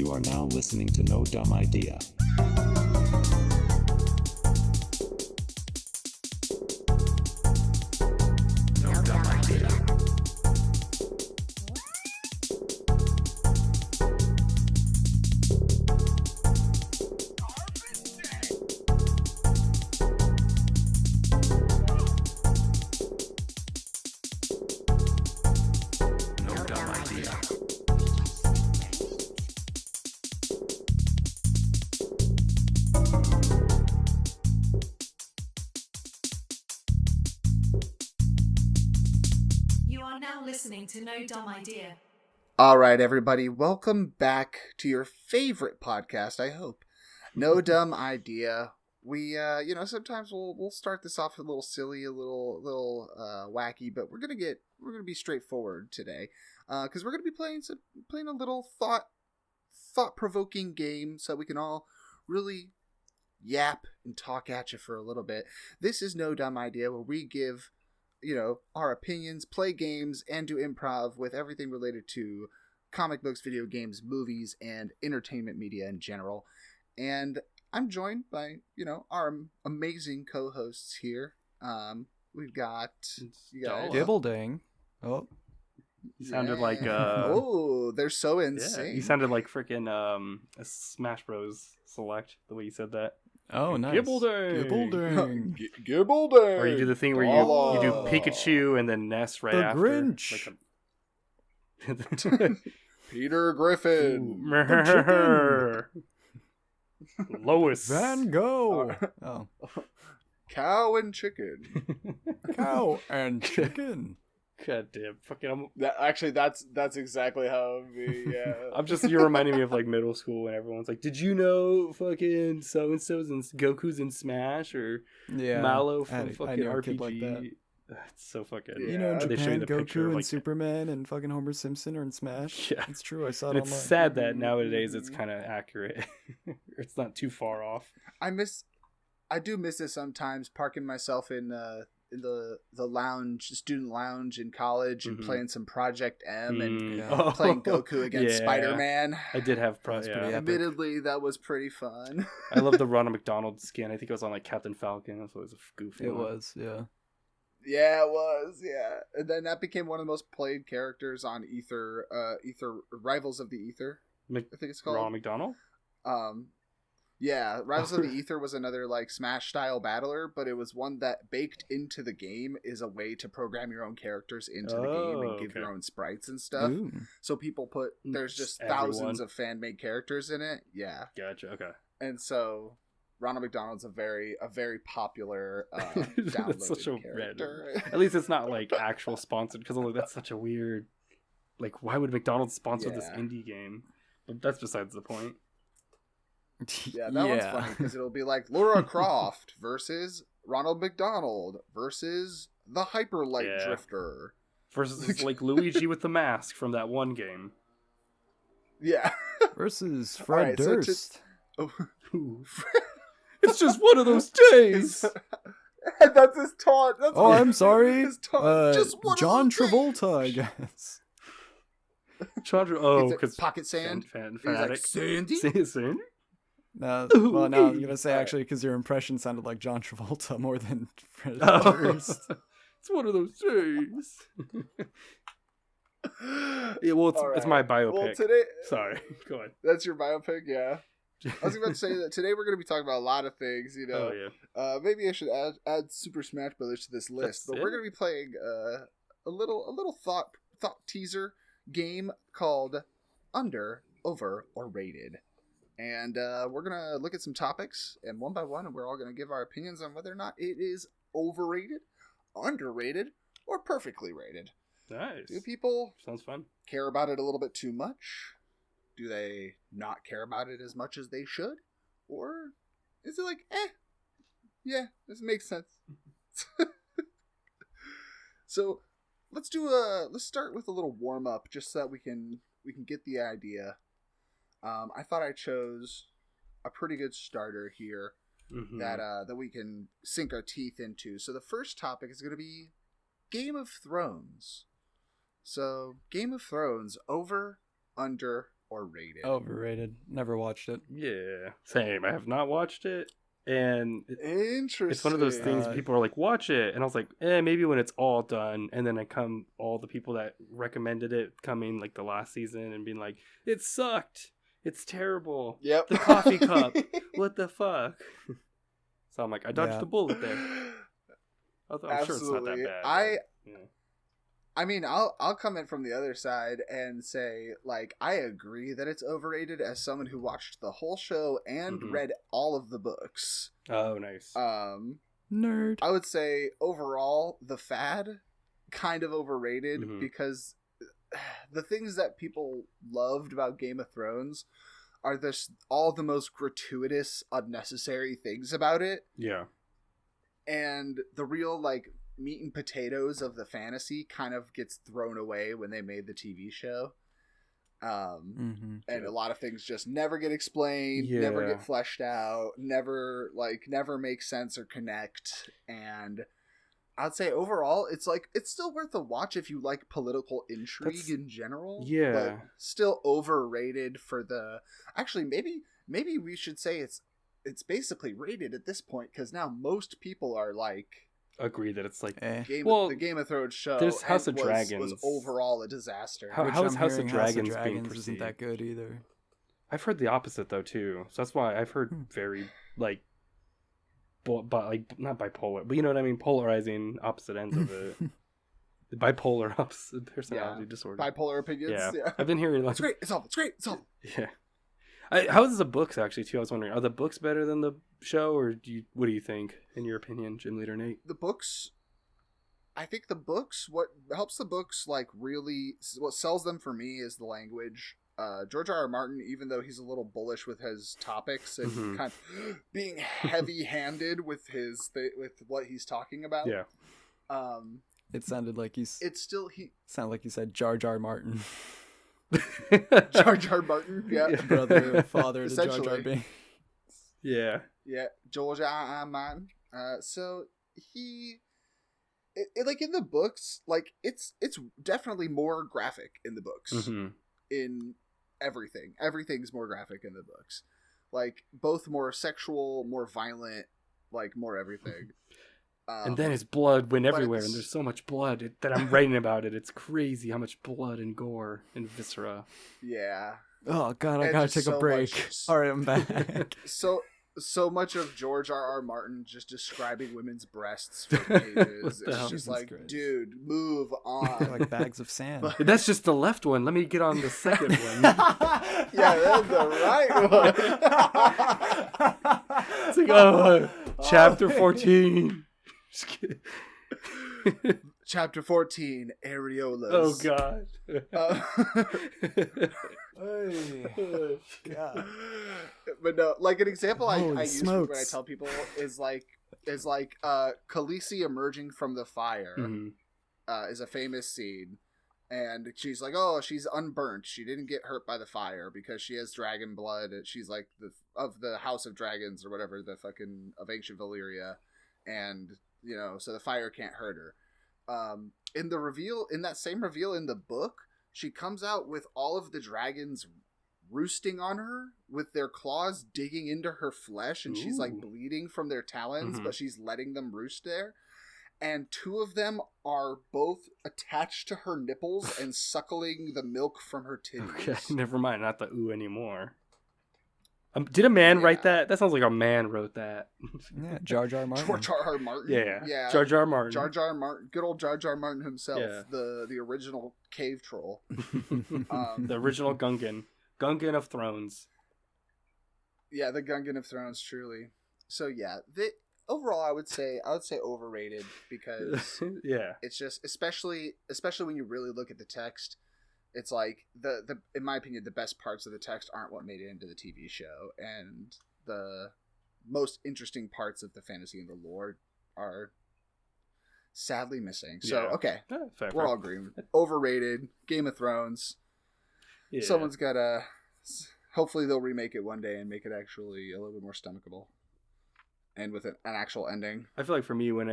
You are now listening to No Dumb Idea. No Dumb Idea. No Dumb Idea. You are now listening to No Dumb Idea. All right, everybody, welcome back to your favorite podcast, I hope. No Dumb Idea. We, sometimes we'll start this off a little silly, a little wacky, but we're gonna be straightforward today, because we're gonna be playing a little thought-provoking game, so we can all really yap and talk at you for a little bit. This is No Dumb Idea, where we give our opinions, play games, and do improv with everything related to comic books, video games, movies, and entertainment media in general. And I'm joined by, our amazing co-hosts here. We've got you guys. Gibbelding. Oh. You sounded like oh, they're so insane. Yeah, you sounded like freaking a Smash Bros. Select the way you said that. Oh, nice. Gibbelding. Gibbelding. Gibbelding. Or you do the thing where you do Pikachu and then Ness right The after. Grinch. Peter Griffin. Lois. Van Gogh. Oh. Cow and chicken. Cow and chicken. God damn. Fucking, That's exactly how it would be, yeah. you're reminding me of like middle school when everyone's like, did you know fucking so-and-so's and Goku's in Smash? Or Yeah. Mallow I from knew fucking a RPG. kid like that. That's so fucking... Yeah. You know, in They show you Japan, the picture Goku of, and like... Superman and fucking Homer Simpson are in Smash. Yeah. It's true. I saw it And it's online. sad that nowadays it's kind of accurate. It's not too far off. I do miss it sometimes, parking myself in the lounge, student lounge in college, and playing some Project M and Yeah. playing Goku against Yeah. Spider-Man. I did have That's pretty yeah. epic. Admittedly, that was pretty fun. I love the Ronald McDonald skin. I think it was on like Captain Falcon. That's always a goofy It one. was, yeah. Yeah, it was. Yeah, and then that became one of the most played characters on Ether. Rivals of the Ether. I think it's called Ronald McDonald? Yeah, Rivals of the Ether was another like Smash style battler, but it was one that baked into the game is a way to program your own characters into the game and give your own sprites and stuff. Ooh. So people there's just Everyone. thousands of fan made characters in it. Yeah, Gotcha, okay. and so Ronald McDonald's a very popular downloaded That's such a character. At least it's not like actual sponsored, because like, that's such a weird... Like, why would McDonald's sponsor this indie game? But that's besides the point. Yeah, that one's funny because it'll be like Laura Croft versus Ronald McDonald versus the Hyperlight Drifter Versus like Luigi with the mask from that one game. Yeah. Versus Fred Alright, Durst. It's just one of those days. That's his taunt. I'm sorry. His taunt. Just one John of those things. Travolta, I guess. Chandra, It's because Pocket Sand. fanatic. He's like, Sandy? Sandy? No, well, now I'm gonna say actually because your impression sounded like John Travolta more than Fred Durst. It's one of those days. Yeah, well, it's my biopic. Well, today, Sorry, go ahead. that's your biopic, yeah. I was about to say that today we're going to be talking about a lot of things, Oh yeah. Maybe I should add Super Smash Brothers to this list, but we're going to be playing a little thought teaser game called Under, Over, or Rated. And we're going to look at some topics, and one by one, and we're all going to give our opinions on whether or not it is overrated, underrated, or perfectly rated. Nice. Do people Sounds fun. care about it a little bit too much? Do they not care about it as much as they should? Or is it like, yeah, this makes sense. So let's start with a little warm up just so that we can get the idea. I thought I chose a pretty good starter here that we can sink our teeth into. So the first topic is going to be Game of Thrones. So Game of Thrones, over, under, or rated? Overrated. Never watched it. Yeah, same. I have not watched it, and Interesting. it's one of those things people are like, watch it, and I was like, maybe when it's all done, and then all the people that recommended it coming like the last season and being like, it sucked, it's terrible. Yep. The coffee cup, what the fuck? So I'm like, I dodged Yeah. a bullet there. Although I'm sure it's not that Absolutely. bad. I mean, I'll come in from the other side and say, like, I agree that it's overrated as someone who watched the whole show and Mhm. read all of the books. Oh, nice. Nerd. I would say overall the fad kind of overrated Mhm. because the things that people loved about Game of Thrones are this all the most gratuitous, unnecessary things about it, Yeah. and the real like meat and potatoes of the fantasy kind of gets thrown away when they made the TV show. And a lot of things just never get explained, never Yeah. get fleshed out, never make sense or connect. And I'd say overall, it's still worth a watch if you like political intrigue in general. Yeah. But still overrated for the. Actually, maybe we should say it's basically rated at this point because now most people are like. Agree that it's like Eh. Well, the Game of Thrones show. there's House of was Dragons. overall a disaster. How- Which is I'm House of hearing Dragons being isn't perceived? that good either. I've heard the opposite though too. So that's why I've heard very like, but like not bipolar, but you know what I mean, polarizing opposite ends of it. The bipolar opposite personality disorder. Bipolar opinions. Yeah. I've been hearing like It's great. It's awful. It's great. It's awful. yeah. How is the books actually too? I was wondering, are the books better than the show, or what do you think, in your opinion, Gym Leader Nate? The books. I think the books. What helps the books what sells them for me is the language. George R. R. Martin, even though he's a little bullish with his topics and Mhm. kind of being heavy-handed with with what he's talking about. Yeah. It sounded like It's still sounded like you said Jar Jar Martin. Jar Jar Martin. Yeah. Brother and father to Jar Jar Essentially. Binks. Yeah. Yeah, George R. R. Martin. So like in the books, like it's definitely more graphic in the books. hmm In everything, everything's more graphic in the books. Like both more sexual, more violent, like more everything. And then his blood went but everywhere, it's- and there's so much blood that I'm writing about it. It's crazy how much blood and gore and viscera. yeah, Oh god, I And gotta just take so a break. much- All right, I'm back. so much of George R. R. Martin just describing women's breasts for pages. What the It's hell? just Jesus like, Christ. dude, move on. Like bags of sand. That's just the left one. Let me get on the second one. Yeah, that's the right one. It's like, chapter 14. Just kidding. Chapter 14, Areolas. Oh god. God. But no, like an example I Holy use when I smokes. tell people is Khaleesi emerging from the fire Mhm. is a famous scene, and she's like, oh, she's unburnt. She didn't get hurt by the fire because she has dragon blood. She's like of the House of Dragons or whatever, the fucking of ancient Valyria, and so the fire can't hurt her. In that same reveal in the book, she comes out with all of the dragons roosting on her with their claws digging into her flesh, and she's like Ooh. bleeding from their talons, Mhm. but she's letting them roost there. And two of them are both attached to her nipples and suckling the milk from her titties. Okay, never mind. Not the ooh anymore. Did a man write Yeah. that? That sounds like a man wrote that. Yeah, Jar Jar Martin. George R. R. Martin. Yeah. Jar Jar Martin. Jar Jar Martin, good old Jar Jar Martin himself, Yeah. the original cave troll. The original Gungan. Gungan of Thrones. Yeah, the Gungan of Thrones, truly. So yeah, overall, I would say overrated because Yeah. it's just especially when you really look at the text, it's like the in my opinion the best parts of the text aren't what made it into the TV show, and the most interesting parts of the fantasy and the lore are sadly missing. So Yeah. okay, Fair. we're all agreeing. Overrated. Game of Thrones. Yeah. Someone's gotta. Hopefully they'll remake it one day and make it actually a little bit more stomachable, and with an actual ending. I feel like for me, when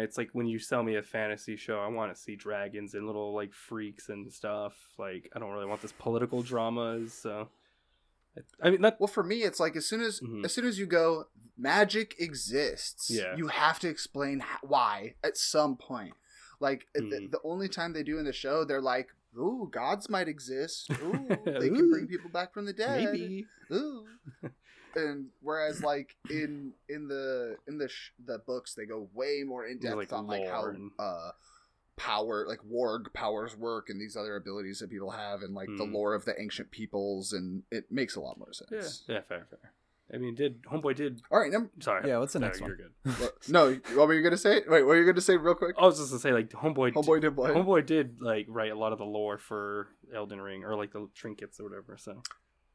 you sell me a fantasy show, I want to see dragons and little like freaks and stuff. Like I don't really want this political dramas. So I mean, that Well, for me, it's like as soon as Mhm. as soon as you go, magic exists. Yeah. You have to explain why at some point. Like Mhm. the only time they do in the show, they're like, "Ooh, gods might exist. Ooh, they can bring Ooh. people back from the dead. maybe. Ooh." And whereas like in the books, they go way more in depth Like on like how lore and- power, like warg powers work and these other abilities that people have, and like the lore of the ancient peoples, and it makes a lot more Yeah, sense. yeah, fair. I mean, Homeboy did. All right, Sorry. Yeah, what's the No, next you're one? good. no, what were you gonna say? Wait, what were you gonna say real quick? I was just gonna say, like, Homeboy Did what? Homeboy did like write a lot of the lore for Elden Ring, or like the trinkets or whatever. So,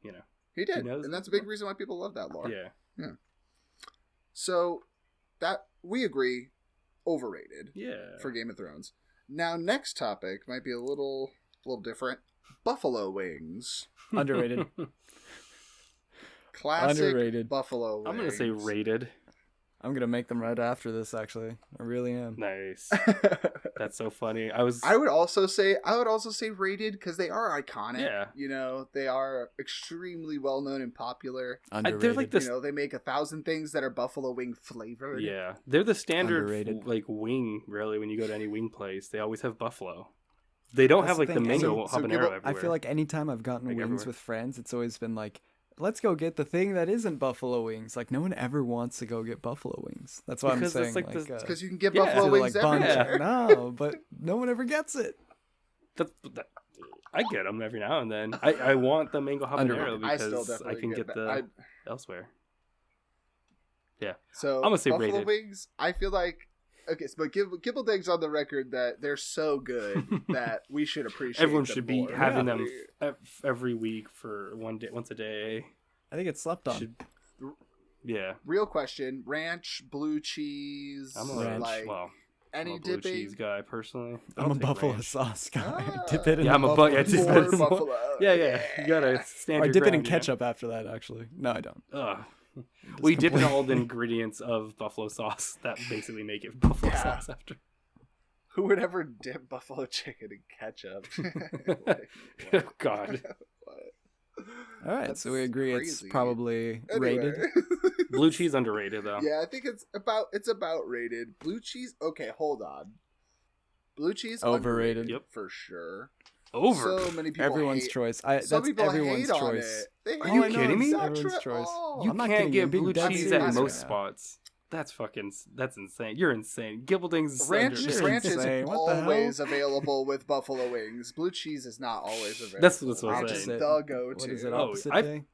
you know, He did, knows and that's a big reason why people love that lore. yeah, So that we agree, overrated yeah. for Game of Thrones. Now, next topic might be a little different. Buffalo wings, Underrated. classic Underrated. buffalo wings. I'm gonna say rated. I'm gonna make them right after this. Actually, I really am. Nice. That's so funny. I would also say rated because they are iconic. Yeah. You know, they are extremely well known and popular. Underrated. they're like this. You know, they make 1,000 things that are buffalo wing flavored. Yeah, they're the standard Underrated. like wing. Really, when you go to any wing place, they always have buffalo. They don't That's have the like the thing. mango So habanero Gibble- everywhere. I feel like anytime I've gotten Like wings everywhere. with friends, it's always been like, let's go get the thing that isn't buffalo wings. Like, no one ever wants to go get buffalo wings. That's what Because I'm that's saying. like Like, the- Because you can get Yeah. buffalo to, wings like, bunch. everywhere. No, but no one ever gets it. that, I get them every now and then. I want the mango habanero Underrated. I still because definitely I can get that. the elsewhere. So I'm gonna say buffalo rated. wings. I feel like but Gibbleding's on the record that they're so good that we should appreciate. Everyone them should be more. having Yeah. them every week for once a day. I think it's slept on. Should, yeah, Real question: ranch, blue cheese, I'm Ranch. like I'm any a blue dipping. cheese guy personally. I I'm a don't take buffalo ranch. sauce guy. Ah. Dip it in Yeah, I'm a buffalo yeah, dip More it in- buffalo. Yeah. You gotta stand Or I your dip it in ground, you know? ketchup after that, actually. No, I don't. Ugh. We dip in complain. all the ingredients of buffalo sauce that basically make it buffalo Yeah. sauce after. Who would ever dip buffalo chicken in ketchup? Oh, God. All right, That's so we agree crazy. it's probably Anyway. rated. Blue cheese underrated though. Yeah, I think it's about rated. Blue cheese. Okay, hold on. Blue cheese Overrated. underrated, Yep. for sure. Over. So many people. Everyone's hate, choice. Some That's people everyone's hate on choice. it. They Are hate you on it. kidding me? It's not Everyone's true choice. at all. You I'm not can't kidding you. get I'm being blue dead cheese serious at right most now. spots. That's insane. You're insane. Gibbling's Ranch, under- ranch is insane. What the hell? always available with buffalo wings. Blue cheese is not always available. That's what I'm Ranch is saying. the go-to. What is it? Oh, Opposite I've- day?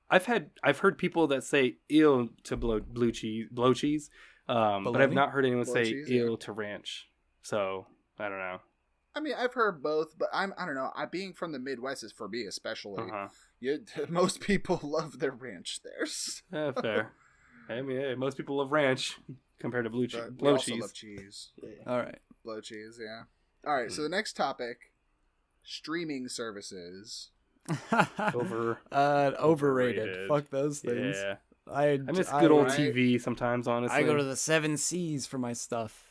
I've heard people that say ill to blow cheese, but I've Bologna? not heard anyone Blow say cheese, yeah. ill to ranch. So I don't know. I mean, I've heard both, but I don't know. Being from the Midwest is for me especially. Uh-huh. Most people love their ranch there. Fair. I mean, hey, most people love ranch compared to But we blow also cheese. love cheese. All right. Blow cheese, yeah. All right, so the next topic, streaming services. Over. Overrated. Overrated. Fuck those things. Yeah. I miss good old right. TV sometimes, honestly. I go to the 7 Seas for my stuff.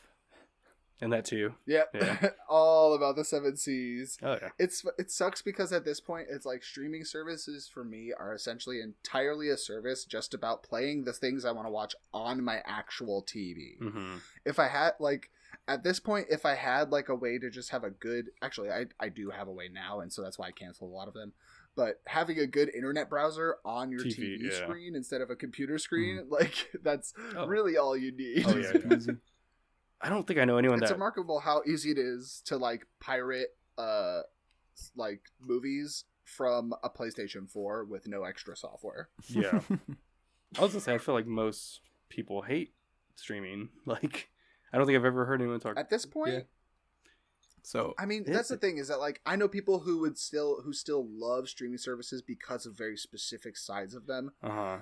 And that too. Yep, Yeah. all about the 7 Cs. Oh yeah. It sucks because at this point, it's like streaming services for me are essentially entirely a service just about playing the things I want to watch on my actual TV. Mm-hmm. If I had at this point, if I had like a way to just have a good, actually I do have a way now, and so that's why I canceled a lot of them. But having a good internet browser on your TV yeah. screen instead of a computer screen, like that's Oh. really all you need. Oh yeah. I don't think I know anyone It's that. remarkable how easy it is to like pirate like movies from a PlayStation 4 with no extra software. Yeah. I was gonna say I feel like most people hate streaming. Like I don't think I've ever heard anyone talk. At this point, Yeah. So I mean, Yeah. that's the thing is that like I know people who still love streaming services because of very specific sides of them. Uh huh.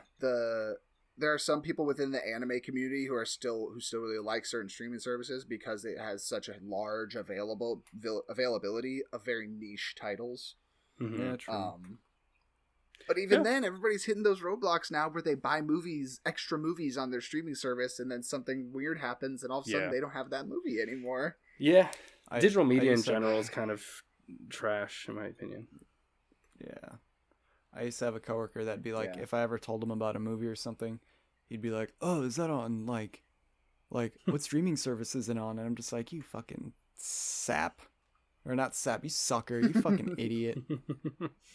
There are some people within the anime community who still really like certain streaming services because it has such a large availability of very niche titles. Mm-hmm. yeah, true. But even Yeah. then, everybody's hitting those roadblocks now where they buy extra movies on their streaming service, and then something weird happens, and all of a sudden Yeah. they don't have that movie anymore. Yeah. Digital I media in used to- general is kind of trash, in my opinion. Yeah. I used to have a coworker that'd be like, Yeah. if I ever told him about a movie or something, he'd be like, "Oh, is that on like what streaming service is it on?" And I'm just like, "You fucking sap, or not sap, you sucker, you fucking idiot."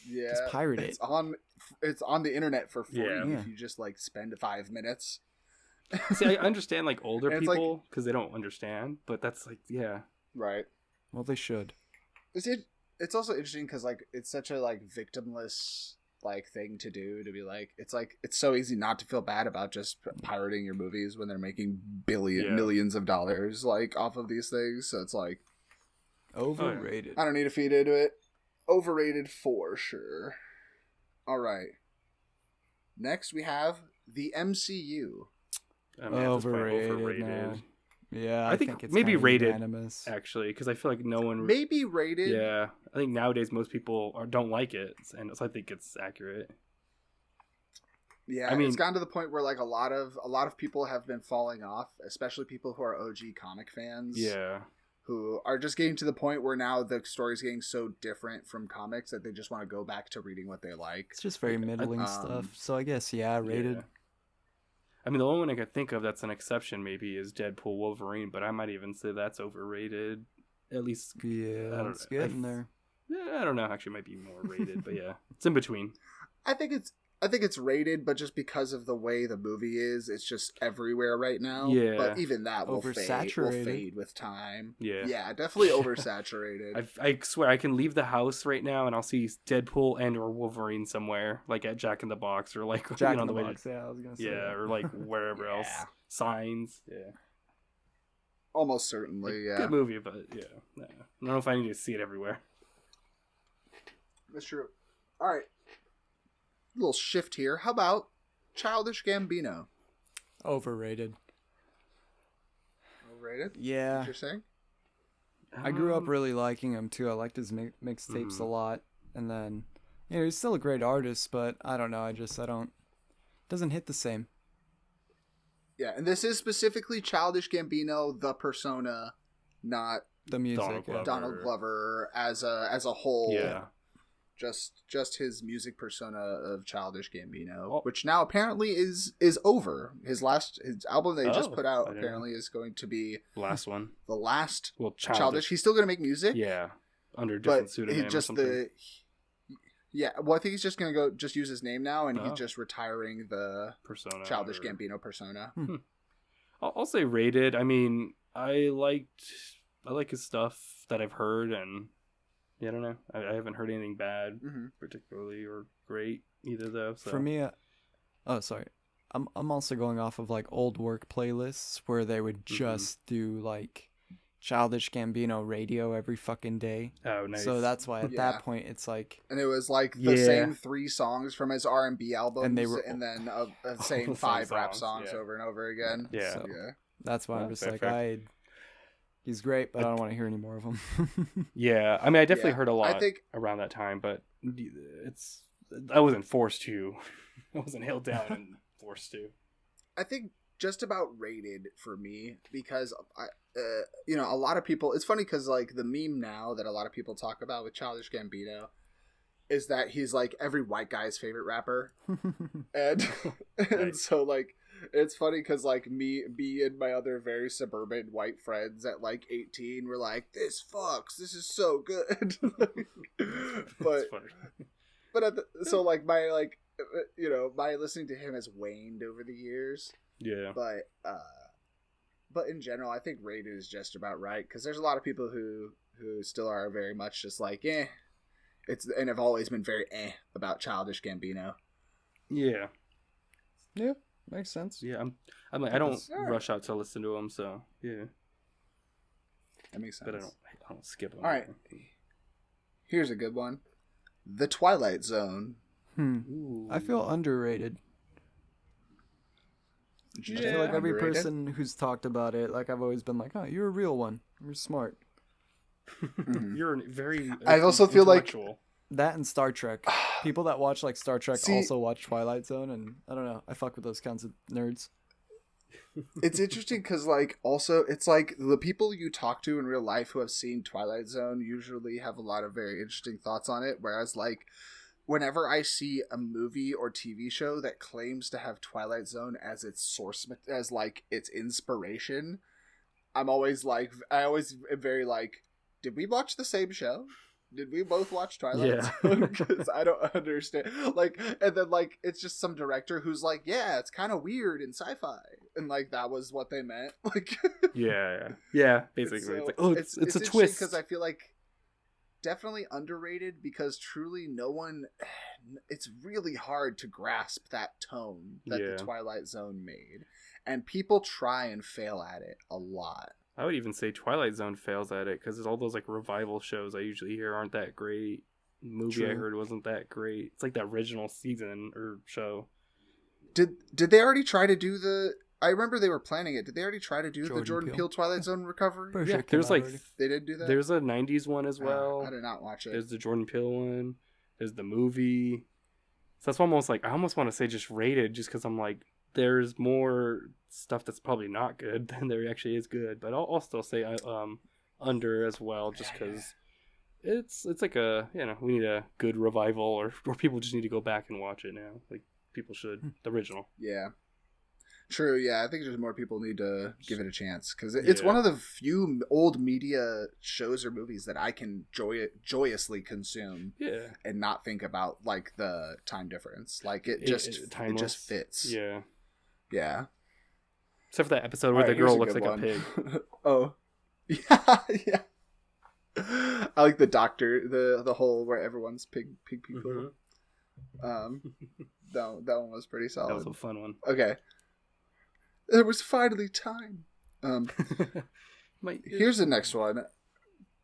Yeah, Just pirate it. It's on the internet for free Yeah. if you just like spend 5 minutes. See, I understand like older And it's like- people because they don't understand, but that's like, yeah. Right. Well, they should. It's also interesting because like it's such a like victimless like thing to do, to be like it's so easy not to feel bad about just pirating your movies when they're making Yeah. millions of dollars like off of these things. So it's like Overrated. I don't need to feed into it. Overrated for sure. All right. Next we have the MCU. I mean, at this point, Overrated now. Yeah, I think it's maybe kinda rated, unanimous. actually, because I feel like no one. Maybe rated. Yeah, I think nowadays most people don't like it, and so I think it's accurate. Yeah, I mean- it's gotten to the point where like a lot of people have been falling off, especially people who are OG comic fans. Yeah, Who are just getting to the point where now the story's getting so different from comics that they just want to go back to reading what they like. It's just very middling stuff. So I guess rated. Yeah. I mean, the only one I could think of that's an exception maybe is Deadpool Wolverine, but I might even say that's overrated. At least, Yeah, I don't it's know. getting there. I don't know. Actually, it might be more rated, but yeah, it's in between. I think it's rated, but just because of the way the movie is, it's just everywhere right now. Yeah. But even that will Oversaturated. fade with time. Yeah. Yeah, definitely oversaturated. I swear I can leave the house right now and I'll see Deadpool and or Wolverine somewhere, like at Jack in the Box or like Jack on in the the way Box. Yeah, I was gonna say. yeah, that. or like wherever else. Yeah. Signs. Yeah. Almost certainly, yeah. Good movie, but yeah. No. I don't know if I need to see it everywhere. That's true. All right. Little shift here. How about Childish Gambino? Overrated. Overrated? Yeah, What you're saying? I grew up really liking him too. I liked his mixtapes a lot, and then he's still a great artist, but I don't know. I don't. Doesn't hit the same. Yeah, and this is specifically Childish Gambino, the persona, not The music. Donald yeah. Glover. Donald Glover as a whole. Yeah. Just his music persona of Childish Gambino, Oh. which now apparently is over. His album that he just Oh, put out I didn't apparently is going to be Last one. the last Well, Childish. He's still going to make music, Yeah. Under a different but pseudonym he just or something. yeah. Well, I think he's just going to just use his name now, and Oh. he's just retiring the Persona. Childish or- Gambino persona. I'll say rated. I mean, I like his stuff that I've heard, and yeah, I don't know. I haven't heard anything bad, hmm particularly or great either, though. So. For me, oh sorry, I'm also going off of like old work playlists where they would just do like Childish Gambino radio every fucking day. Oh, nice. So that's why at Yeah. that point it's like And it was like the Yeah. same 3 songs from his R&B albums, And they were- and then the the same same 5 rap songs, songs yeah. over and over again. Yeah. So Yeah. that's why I'm Yeah, just fair, like fair. he's great, but I don't want to hear any more of him. Yeah, I mean, I definitely Yeah. heard a lot I think around that time, but I wasn't forced to. I wasn't held down and forced to. I think just about rated for me because a lot of people. It's funny because like the meme now that a lot of people talk about with Childish Gambino is that he's like every white guy's favorite rapper, and Nice. so like it's funny because like me and my other very suburban white friends at like 18 were like, this fucks, this is so good. but It's funny. so like my like my listening to him has waned over the years. Yeah. But in general, I think rated is just about right because there's a lot of people who still are very much just like and have always been very about Childish Gambino. Yeah. Yeah, makes sense. Yeah. I'm like, I don't Alright. rush out to listen to them, so yeah. That makes sense. But I don't skip them. All right. Here's a good one: The Twilight Zone. I feel underrated. I feel like every Underrated? person who's talked about it, like I've always been like, oh, you're a real one. You're smart. You're very. I also feel like- intellectual. That and Star Trek. People that watch like Star Trek See- also watch Twilight Zone, and I don't know. I fuck with those kinds of nerds. It's interesting because like also it's like the people you talk to in real life who have seen Twilight Zone usually have a lot of very interesting thoughts on it, whereas like whenever I see a movie or TV show that claims to have Twilight Zone as its source, as like its inspiration, I always am very like, did we watch the same show? Did we both watch Twilight Zone? Because I don't understand. Like, and then like it's just some director who's like, yeah, it's kind of weird in sci-fi, and like that was what they meant. Like, yeah. Basically, so, it's like, oh, it's a twist. Because I feel like definitely underrated, because truly no one. It's really hard to grasp that tone that the Twilight Zone made, and people try and fail at it a lot. I would even say Twilight Zone fails at it because all those like revival shows I usually hear aren't that great. The movie I heard wasn't that great. It's like the original season or show. Did they already try to do the? I remember they were planning it. Did they already try to do the Jordan Peele Twilight Zone recovery? Yeah, there's like they did do that. There's a '90s one as well. I did not watch it. There's the Jordan Peele one. There's the movie. So that's almost like I almost want to say just rated, just because I'm like, there's more stuff that's probably not good than there actually is good. But I'll still say under as well, just because it's like a, you know, we need a good revival, or people just need to go back and watch it now. Like people should, the original. Yeah. True, yeah. I think there's more people need to give it a chance, because it's one of the few old media shows or movies that I can joyously consume, and not think about like the time difference. Like it just fits. Yeah. Except for that episode where the girl looks like a pig. Oh, yeah. I like the doctor, the whole where everyone's pig people. Mm-hmm. That one was pretty solid. That was a fun one. Okay. There was finally time. Here's the next one.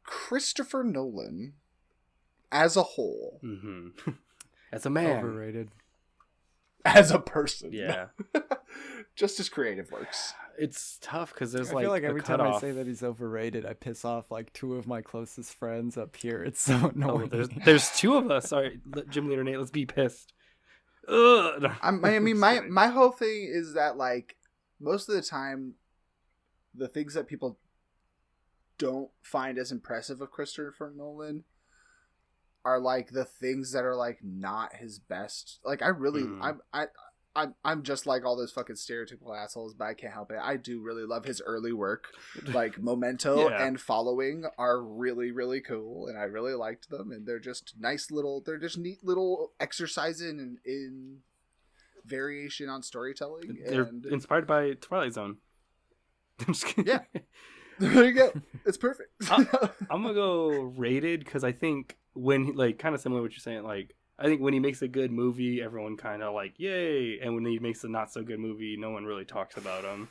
Christopher Nolan, as a whole. Mm-hmm. As a man. Overrated. As a person. Yeah. Just as creative works. It's tough because there's I feel like every time I say that he's overrated, I piss off like two of my closest friends up here. It's so annoying. Oh, there's two of us. Sorry, Gym Leader Nate, let's be pissed. Ugh. I mean, my whole thing is that like, most of the time, the things that people don't find as impressive of Christopher Nolan are like the things that are like not his best. Like I really, I'm just like all those fucking stereotypical assholes, but I can't help it. I do really love his early work. Like Memento and Following are really, really cool, and I really liked them. And they're just they're just neat little exercises in variation on storytelling. They're inspired by Twilight Zone. I'm just kidding. Yeah. There you go. It's perfect. I'm gonna go rated because I think when like kind of similar to what you're saying, like I think when he makes a good movie, everyone kind of like yay, and when he makes a not so good movie, no one really talks about him.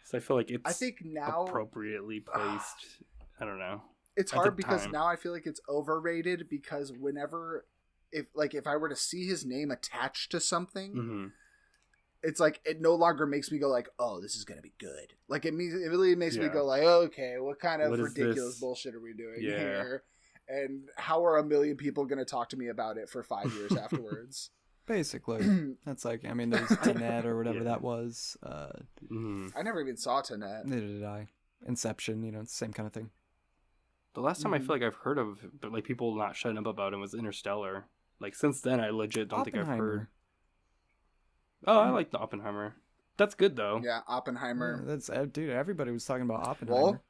So I feel like it's now appropriately placed. I don't know. It's hard because now I feel like it's overrated, because whenever if I were to see his name attached to something, it's like it no longer makes me go like, oh, this is gonna be good. Like it really makes me go like, okay, what kind of ridiculous bullshit are we doing here? And how are a million people gonna talk to me about it for 5 years afterwards? Basically, that's like, I mean, there's Tenet or whatever that was. I never even saw Tenet. Neither did I. Inception, you know, it's the same kind of thing. The last time I feel like I've heard of, but like people not shutting up about him, was Interstellar. Like since then, I legit don't think I've heard. Oh, I like the Oppenheimer. That's good though. Yeah, Oppenheimer. Yeah, dude. Everybody was talking about Oppenheimer. Well,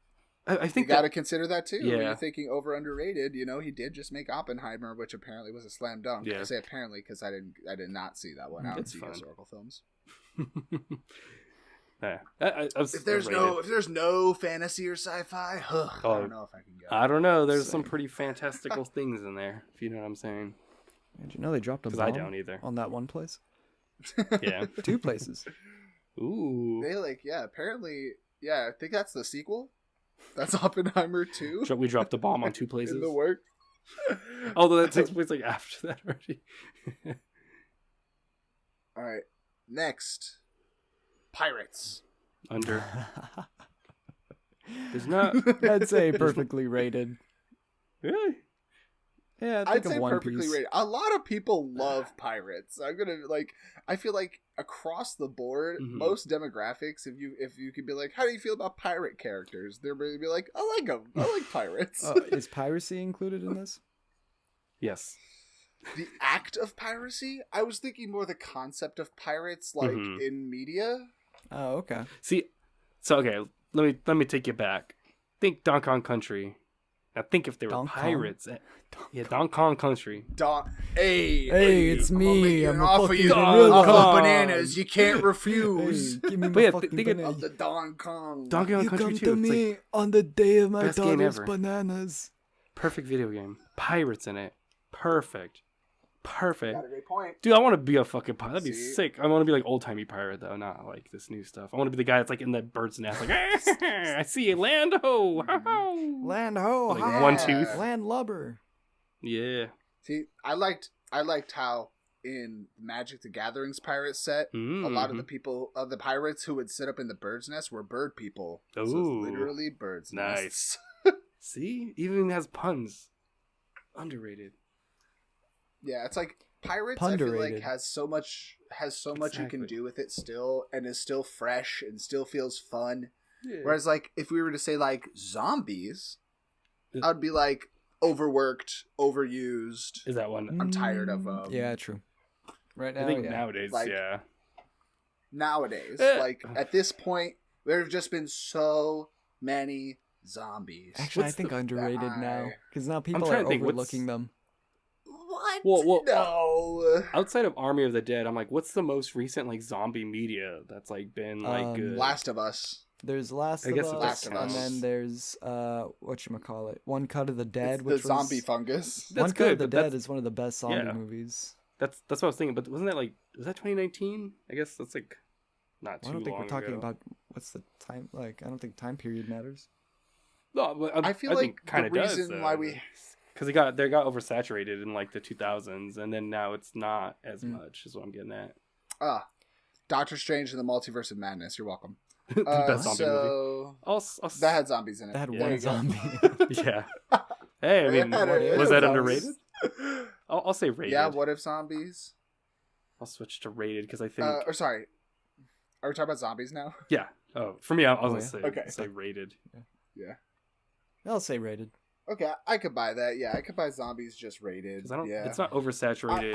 I think you got to consider that too. Yeah. When you're thinking over underrated, you know, he did just make Oppenheimer, which apparently was a slam dunk. Yeah. I say apparently because I did not see that one. I don't see historical films. Yeah. If there's no fantasy or sci-fi, I don't know if I can go. I don't know. There's some pretty fantastical things in there, if you know what I'm saying. Did you know they dropped a bomb I don't either. on that one place? Yeah. 2 places. Ooh. They apparently, I think that's the sequel. That's Oppenheimer 2. We dropped a bomb on 2 places. In the work. Although that takes place like after that already. All right. Next. Pirates. Under. There's not. I'd say perfectly rated. Really? Yeah, I'd say One perfectly Piece. rated. A lot of people love pirates. I feel like across the board, most demographics, if you could be like, how do you feel about pirate characters? They're going to be like, I like them. I like pirates. Is piracy included in this? Yes. the act of piracy. I was thinking more the concept of pirates, like in media. Oh, okay. See, so okay, let me take you back. Think Donkey Kong Country. Now think if they were Donkey Kong? pirates. Yeah, Donkey Kong Country. Hey, it's me. I'm a offer fucking you gorilla. off Kong. of bananas. You can't refuse. Hey, give me But my yeah, fucking think it- banana. Of the Don Kong. Donkey Kong You Country come 2. to It's me like on the day of my best game daughter's ever. bananas. perfect video game. Pirates in it. Perfect. Got a great point. Dude, I want to be a fucking pirate. That'd be See? sick. I want to be like old timey pirate though, not like this new stuff. I want to be the guy that's like in the bird's nest, like I see you, land ho, Land ho, Like hi. one tooth. Land lubber. Yeah. See, I liked how in Magic the Gathering's pirate set, a lot of the people of the pirates who would sit up in the bird's nest were bird people. So it's Ooh. literally birds' Nice. nests. See, even has puns. Underrated. Yeah, it's like pirates. I feel like Punderated. has so much you can Exactly. do with it still, and is still fresh and still feels fun. Yeah. Whereas, like, if we were to say like zombies, Is- I'd be like overworked, overused. Is that one? I'm tired of Yeah, true. Right now, I think yeah. nowadays, Like- yeah. Nowadays, like at this point, there have just been so many zombies. Actually, What's I think the- underrated now because now people trying are to think, what's- overlooking them. What? Well, no. Outside of Army of the Dead, I'm like, what's the most recent like zombie media that's like been like good? Last of Us. There's Last I of guess Us, it Last of and Us. then there's whatchamacallit, One Cut of the Dead, It's which the zombie was, fungus. That's One Cut good, of the but Dead that's- is one of the best zombie Yeah. movies. That's what I was thinking. But wasn't that like, was that 2019? I guess that's like not too I don't think long we're talking ago. about what's the time. Like, I don't think time period matters. No, but I feel like kind the of does. reason why we because they got oversaturated in like the 2000s, and then now it's not as much. Is what I'm getting at. Doctor Strange and the Multiverse of Madness. You're welcome. The best zombie movie. So I'll that had zombies in it. That had There one you go. zombie. yeah. Hey, I mean, It had was that zombies. underrated? I'll say rated. Yeah. What if zombies? I'll switch to rated because I think. Or sorry, are we talking about zombies now? Yeah. Oh, for me, I was Oh, gonna yeah. say Okay. say rated. Yeah. I'll say rated. Okay, I could buy that. Yeah, I could buy zombies just rated. 'Cause I don't. Yeah. It's not oversaturated.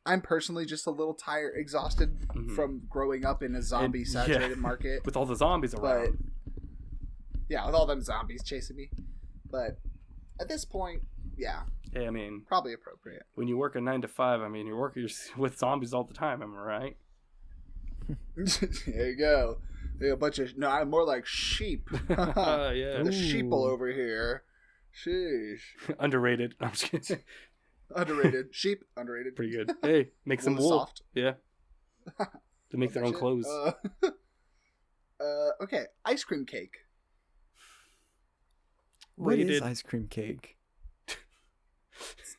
I'm personally just a little tired, exhausted Mhm. from growing up in a zombie saturated market. with all the zombies But around. yeah, with all them zombies chasing me. But at this point, yeah, Hey, I mean, probably appropriate. when you work a 9 to 5, I mean, you're working with zombies all the time. Am I right? There you go. A bunch of no, I'm more like sheep. Yeah. The sheeple over here. Sheesh. Underrated. I'm just kidding. Underrated. Sheep. Underrated. Pretty good. Hey, make some Wool wool. soft. Yeah. To make their own Shit. clothes. Okay. Ice cream cake. What is Rated. ice cream cake?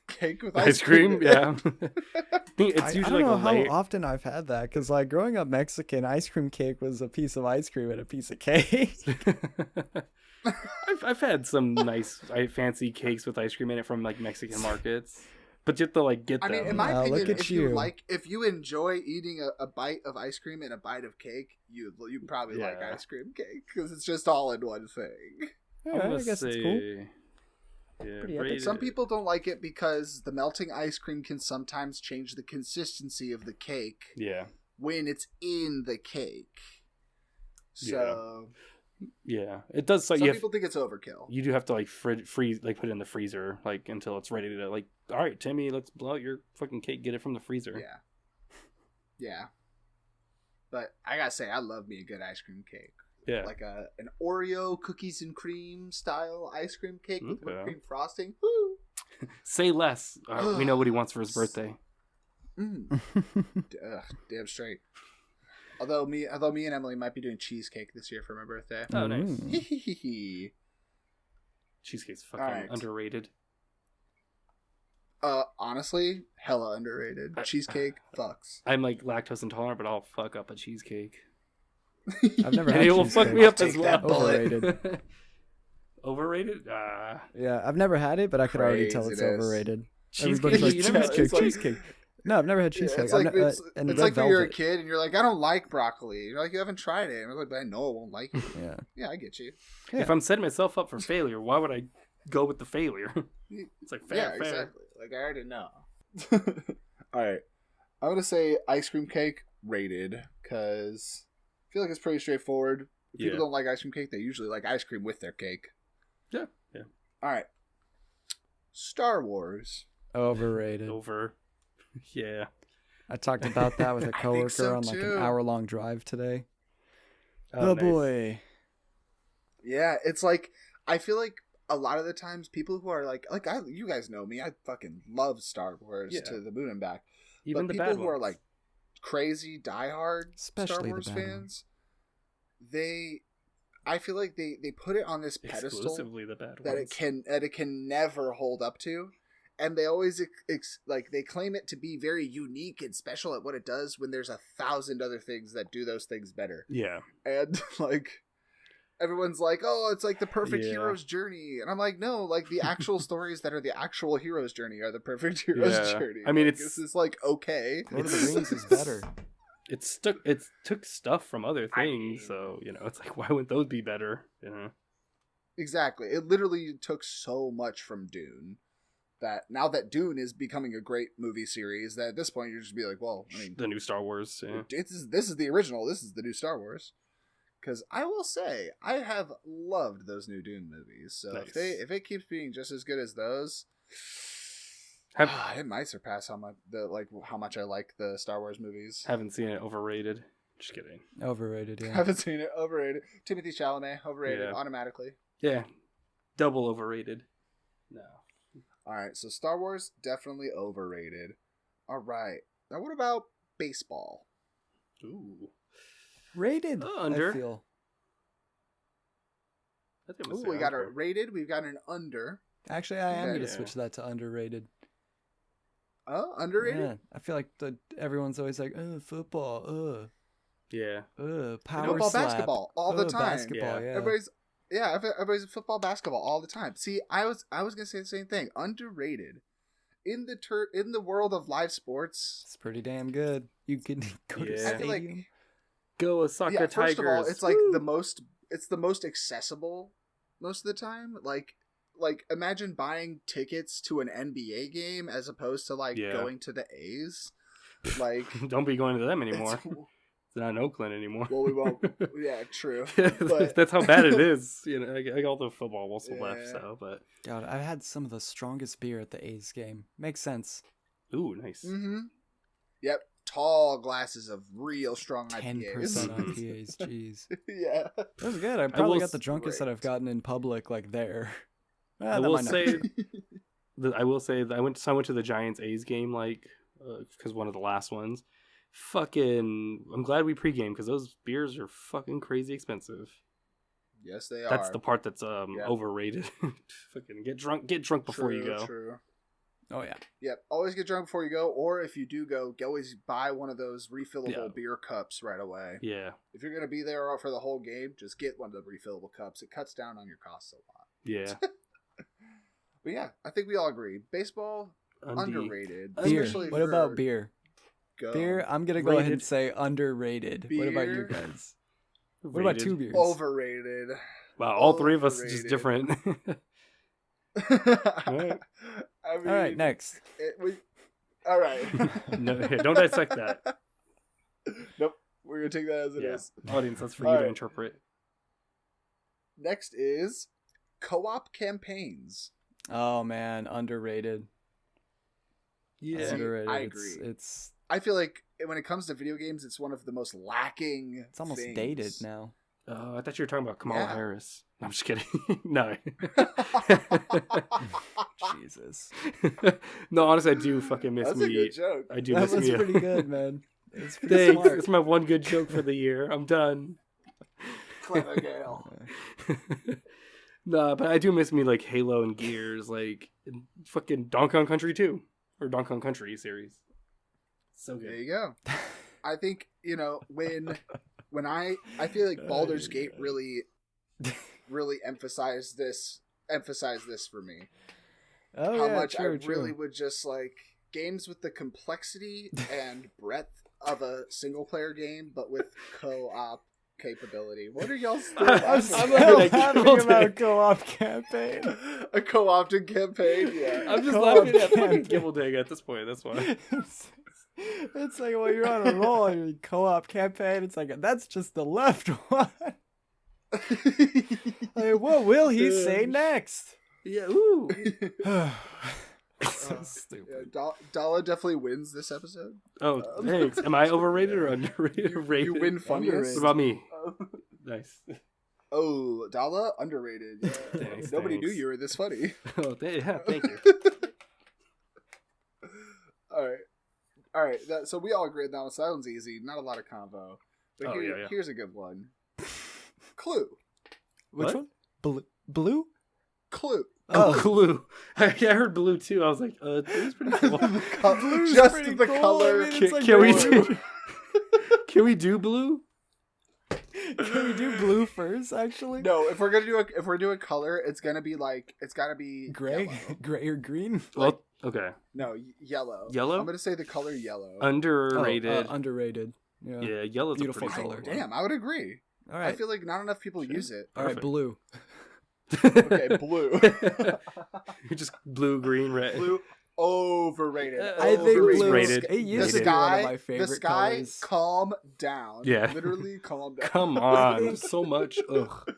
Cake with Ice cream, yeah. I think it's I usually don't know like a how often I've had that because, like, growing up Mexican, ice cream cake was a piece of ice cream and a piece of cake. I've had some nice fancy cakes with ice cream in it from like Mexican markets, but you have to like get I them. mean, in my Wow, look opinion, at if you enjoy eating a bite of ice cream and a bite of cake, you probably like Yeah. ice cream cake because it's just all in one thing. I'm Yeah, gonna I guess say, it's cool. Yeah, Pretty epic. rated. Some people don't like it because the melting ice cream can sometimes change the consistency of the cake Yeah, when it's in the cake. So yeah, it does. So some you people think it's overkill. you do have to like freeze, like put it in the freezer, like until it's ready to like. All right, Timmy, let's blow out your fucking cake. Get it from the freezer. Yeah. Yeah. But I gotta say, I love me a good ice cream cake. Yeah. Like an Oreo cookies and cream style ice cream cake with whipped Okay. cream frosting. Woo! Say less. We know what he wants for his birthday. Damn straight. Although me and Emily might be doing cheesecake this year for my birthday. Oh, nice. Mm. Cheesecake's fucking Alright. underrated. Honestly, hella underrated. Cheesecake fucks. I'm like lactose intolerant, but I'll fuck up a cheesecake. I've never And had it will cheesecake. fuck me up Take as that well. bullet. Overrated. Overrated? Yeah, I've never had it, but I could already tell it's Craziness. overrated. Cheesecake? Everybody's like, You never had cheesecake, it's like- cheesecake. No, I've never had Yeah, cheesecake. it's like I've ne- it's, and it's red like when you're a velvet. kid and you're like, I don't like broccoli. You're like, you haven't tried it. And I'm like, but I know I won't like it. Yeah. Yeah, I get you. Yeah. If I'm setting myself up for failure, why would I go with the failure? It's like fair, Yeah, fair. exactly. Like, I already know. All right. I'm going to say ice cream cake rated because I feel like it's pretty straightforward. If people don't like ice cream cake, they usually like ice cream with their cake. Yeah. All right. Star Wars. Overrated. Over. Yeah. I talked about that with a I think coworker so, on like too. an hour-long drive today. Oh, Oh, nice. boy. Yeah, it's like, I feel like a lot of the times people who are you guys know me, I fucking love Star Wars Yeah. to the moon and back. Even But the people bad who are ones. like crazy diehard Star Especially the Wars bad fans, I feel like they put it on this pedestal Exclusively the bad that ones. it can never hold up to, and they always they claim it to be very unique and special at what it does when there's 1,000 other things that do those things better. Yeah. And like everyone's like, oh, it's like the perfect Yeah. hero's journey, and I'm like, no, like the actual stories that are the actual hero's journey are the perfect hero's Yeah. journey. I mean, Like, it's- this is like okay. Lord of the Rings is better. It took stuff from other things, so it's like, why wouldn't those be better? Exactly. It literally took so much from Dune that now that Dune is becoming a great movie series, that at this point you're just be like, well, I mean, The new Star Wars. Yeah. this is the original. This is the new Star Wars. Because I will say, I have loved those new Dune movies. So Nice. if it keeps being just as good as those, it might surpass how much I like the Star Wars movies. Haven't seen it. Overrated. Just kidding. Overrated, yeah. Haven't seen it. Overrated. Timothy Chalamet, overrated Yeah. automatically. Yeah. Double overrated. No. All right, so Star Wars definitely overrated. All right, now what about baseball? Ooh. Rated, Under. I feel. I think I'm gonna Ooh, say we got a under. rated. We've got an under. Actually, I am Okay. going to Yeah. switch that to underrated. Oh, underrated. Yeah, I feel like everyone's always like, football, Yeah. power Football, slap. basketball, all the time. Basketball, yeah. Everybody's football, basketball all the time. See, I was gonna say the same thing. Underrated in the world of live sports. It's pretty damn good. You can go to Yeah. I feel like stadium. Go Osaka yeah. Tigers. First of all, it's like Woo! it's the most accessible most of the time. Like imagine buying tickets to an NBA game as opposed to Yeah. going to the A's. Like Don't be going to them anymore. it's- It's not in Oakland anymore. well, we won't. Yeah, true. But- That's how bad it is. I got all the football also left. Yeah. So, but God, I've had some of the strongest beer at the A's game. Makes sense. ooh, nice. Mm-hmm. Yep. Tall glasses of real strong 10% IPAs. IPAs, jeez. Yeah. That was good. I probably will got the drunkest that I've great. gotten in public, like there. I That will might not say, be. I will say that I went to the Giants A's game because one of the last ones. I'm glad we pregame because those beers are fucking crazy expensive. Yes, they That's are. the part that's Yeah. overrated. Fucking get drunk before you go. True. Oh, yeah. Yep. Always get drunk before you go, or if you do go, always buy one of those refillable Yeah. beer cups right away. Yeah, If you're gonna be there for the whole game, just get one of the refillable cups. It cuts down on your costs a lot. yeah. But yeah, I think we all agree. Baseball underrated. Beer. especially What for about beer? Go. Beer, I'm going to go ahead and Rated. say underrated. What about you Beer. guys? What about Rated. two beers? Overrated. Wow, all three of us just Overrated. different. I Right. mean, All right, next. All right. No, don't dissect that. Nope. We're gonna take that as it is. Yeah. Audience, that's for All you to right. interpret. Next is co-op campaigns. Oh, man. Underrated. Yeah. See, Underrated. I It's- agree. It's I feel like when it comes to video games, it's one of the most lacking. it's almost things. dated now. Oh, I thought you were talking about Kamala Yeah. Harris. No, I'm just kidding. No. Jesus. No, honestly, I do fucking miss That's a me. good joke. I do That miss was me. pretty good, man. It's pretty Thanks. smart. It's my one good joke for the year. I'm done. Clever Gale. Nah, but I do miss me like Halo and Gears, like and fucking Donkey Kong Country 2 or Donkey Kong Country series. So There good. you go. I think when I feel like Baldur's Gate really emphasized this for me. Oh, How yeah, much true, I true. really would just like games with the complexity and breadth of a single player game, but with co-op capability. What are y'all still I'm laughing I'm laughing at? still at laughing Gildan. about a co-op campaign. A co-opted campaign? Yeah. I'm just Co-op laughing at fucking campaign. Gibble at this point. That's why. It's like, well, you're on a roll and you're co-op campaign. It's like, that's just the left one. Like, what will he say next? Yeah. Ooh. So Yeah, stupid. Dala definitely wins this episode. Oh, thanks. Am I overrated or underrated? You win funniest. What about me? Nice. Oh, Dala underrated. Yeah. Thanks, Nobody knew thanks. you were this funny. Oh, yeah. Thank you. All right. So we all agreed that one. So that one's easy. Not a lot of combo. But Oh, yeah. here's a good one. Clue. Which What? one? Blue? Clue. Oh, Clue. I heard Blue too. I was like, Blue's pretty cool. Blue's Just pretty the cool. color. I mean, it's like Can we blue. do? Can we do Blue? Can we do blue first? Actually, No, if we're doing color, it's gotta be gray, yellow. gray or green. Well, okay. No, yellow. Yellow? I'm gonna say the color yellow. Underrated. Underrated. Yeah. Yeah, yellow's Beautiful a pretty color. cool Damn, I would agree. All I right. feel like not enough people use it. All right. Perfect. Blue. Okay, blue. You're just blue, green, red. Blue overrated. I think Overrated. blue. Rated. It used The to be one of sky, my the favorite sky, colors. calm down. Yeah. Literally calm down. Come on, so much. Ugh.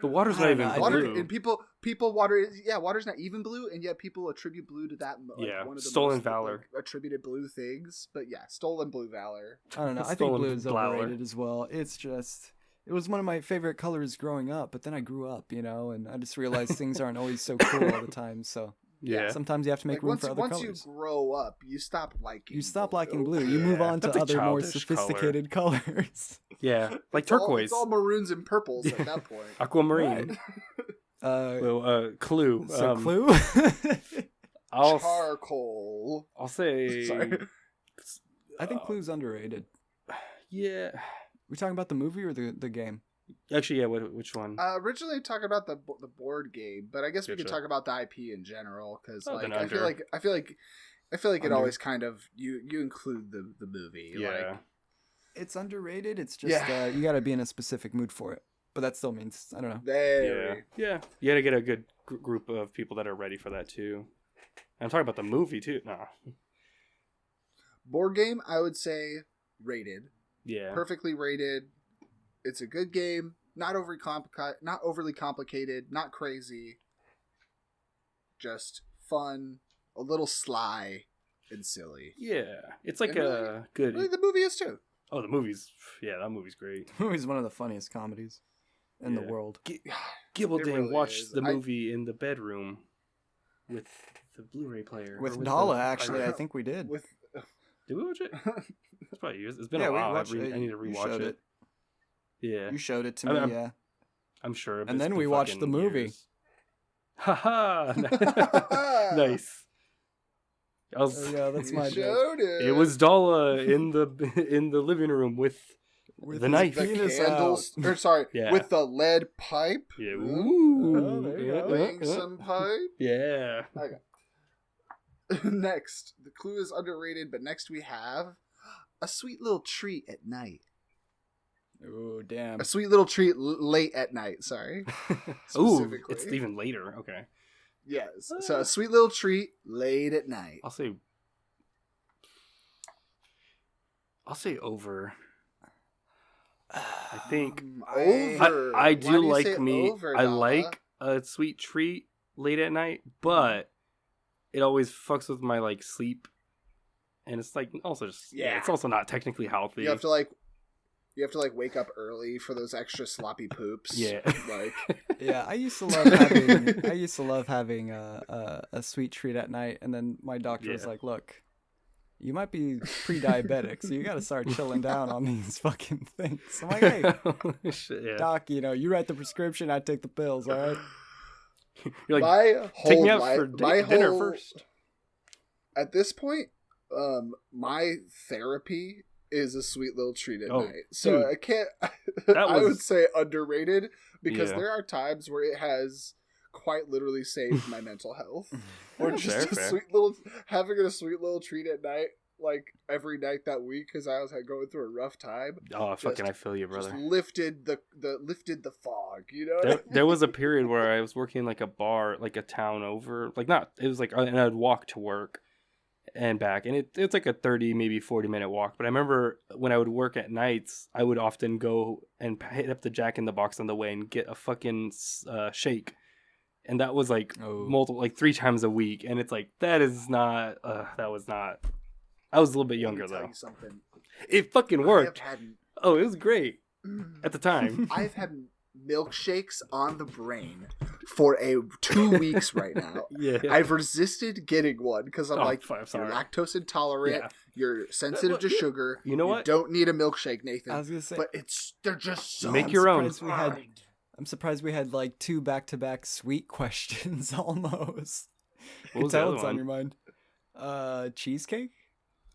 The water's I not don't even know, I Water blue. and water's not even blue, and yet people attribute blue to that. Like, Yeah, one of the stolen most, valor. like, attributed blue things, but yeah, stolen blue valor. I don't know. I think Stolen blue is flower. overrated as well. It's just, it was one of my favorite colors growing up, but then I grew up, and I just realized things aren't always so cool all the time. So Yeah. sometimes you have to make Like, room for other once colors. you grow up, you stop liking. You stop liking blue. blue. You move Yeah, on to that's a other more childish color. sophisticated colors. Yeah. Like It's all- turquoise. It's all maroons and purples at that point. Aquamarine. Well, Clue. So Clue. I'll Charcoal. say. Sorry. I think Clue's underrated. Yeah. We talking about the movie or the game? Actually, yeah. Which one? Originally talking about the board game, but I guess we could Gotcha. talk about the IP in general because Oh, then I feel under. like it Under. always kind of you include the movie. Yeah. Like, It's underrated. It's just Yeah. you got to be in a specific mood for it. But that still means I don't know. very. Yeah. You gotta get a good group of people that are ready for that too. I'm talking about the movie too. Nah. Board game, I would say rated, Yeah. perfectly rated. It's a good game, not overly complicated, not crazy, just fun, a little sly and silly. Yeah. It's like And a good. Really, the movie is too. Oh, the movie's. Yeah, that movie's great. The movie's one of the funniest comedies in the Yeah. world. Gibbleden really watched is. the movie in the bedroom with the Blu-ray player. With or Dala, the- actually, I think we did. With Did we watch it? It's probably years. It's been Yeah, a we while. watched I it. need to You rewatch showed it. it. Yeah, You showed it to I me, mean, yeah. I'm sure. And then we watched the movie. Haha! Nice. I was. Oh, yeah, that's You my joke. showed it. It was Dala in the living room with With the his knife. the penis candles, out. or sorry, Yeah. with the lead pipe. Yeah. Ooh. Oh, there you go. Laying some pipe. Yeah. Next, the clue is underrated, but next we have a sweet little treat at night. Oh, damn. A sweet little treat late at night. Sorry. Ooh, Specifically. it's even later. Okay. Yes. So a sweet little treat late at night. I'll say over. I think Over. I Why do you like say me. over, I Dala? like a sweet treat late at night, but it always fucks with my like sleep, and it's like also just Yeah. it's also not technically healthy. You have to wake up early for those extra sloppy poops. Yeah. Like Yeah, I used to love having a sweet treat at night, and then my doctor was Yeah. like, "Look, you might be pre-diabetic, so you got to start chilling down on these fucking things." I'm like, "Hey, Shit, yeah. doc, you write the prescription, I take the pills, all right?" You're like, my take whole me out life, for my dinner whole- first. At this point, my therapy is a sweet little treat at Oh, night. So dude. I can't. That I was- would say underrated because Yeah. there are times where it has quite literally saved my mental health. Or just Fair, a fair. sweet little treat at night. like every night that week because I was going through a rough time. Oh, fucking, I feel you, Just brother. lifted the fog. You know. What I mean? There was a period where I was working like a bar, like a town over, like not. It was like, and I'd walk to work and back, and it's like a 30, maybe 40-minute walk. But I remember when I would work at nights, I would often go and hit up the Jack in the Box on the way and get a fucking shake. And that was like multiple, like 3 times a week. And it's like, that was not. I was a little bit younger, Let me tell though. you something. It fucking worked. I have Oh, it was great at the time. I've had milkshakes on the brain for 2 weeks right now. Yeah. I've resisted getting one because I'm like, fine, you're sorry. lactose intolerant, Yeah. you're sensitive to sugar. You know what? Don't need a milkshake, Nathan. I was gonna say, But they're just so Make your own. I'm surprised we had like 2 back-to-back sweet questions almost. What Can was the tell other what's on one? your mind. Cheesecake,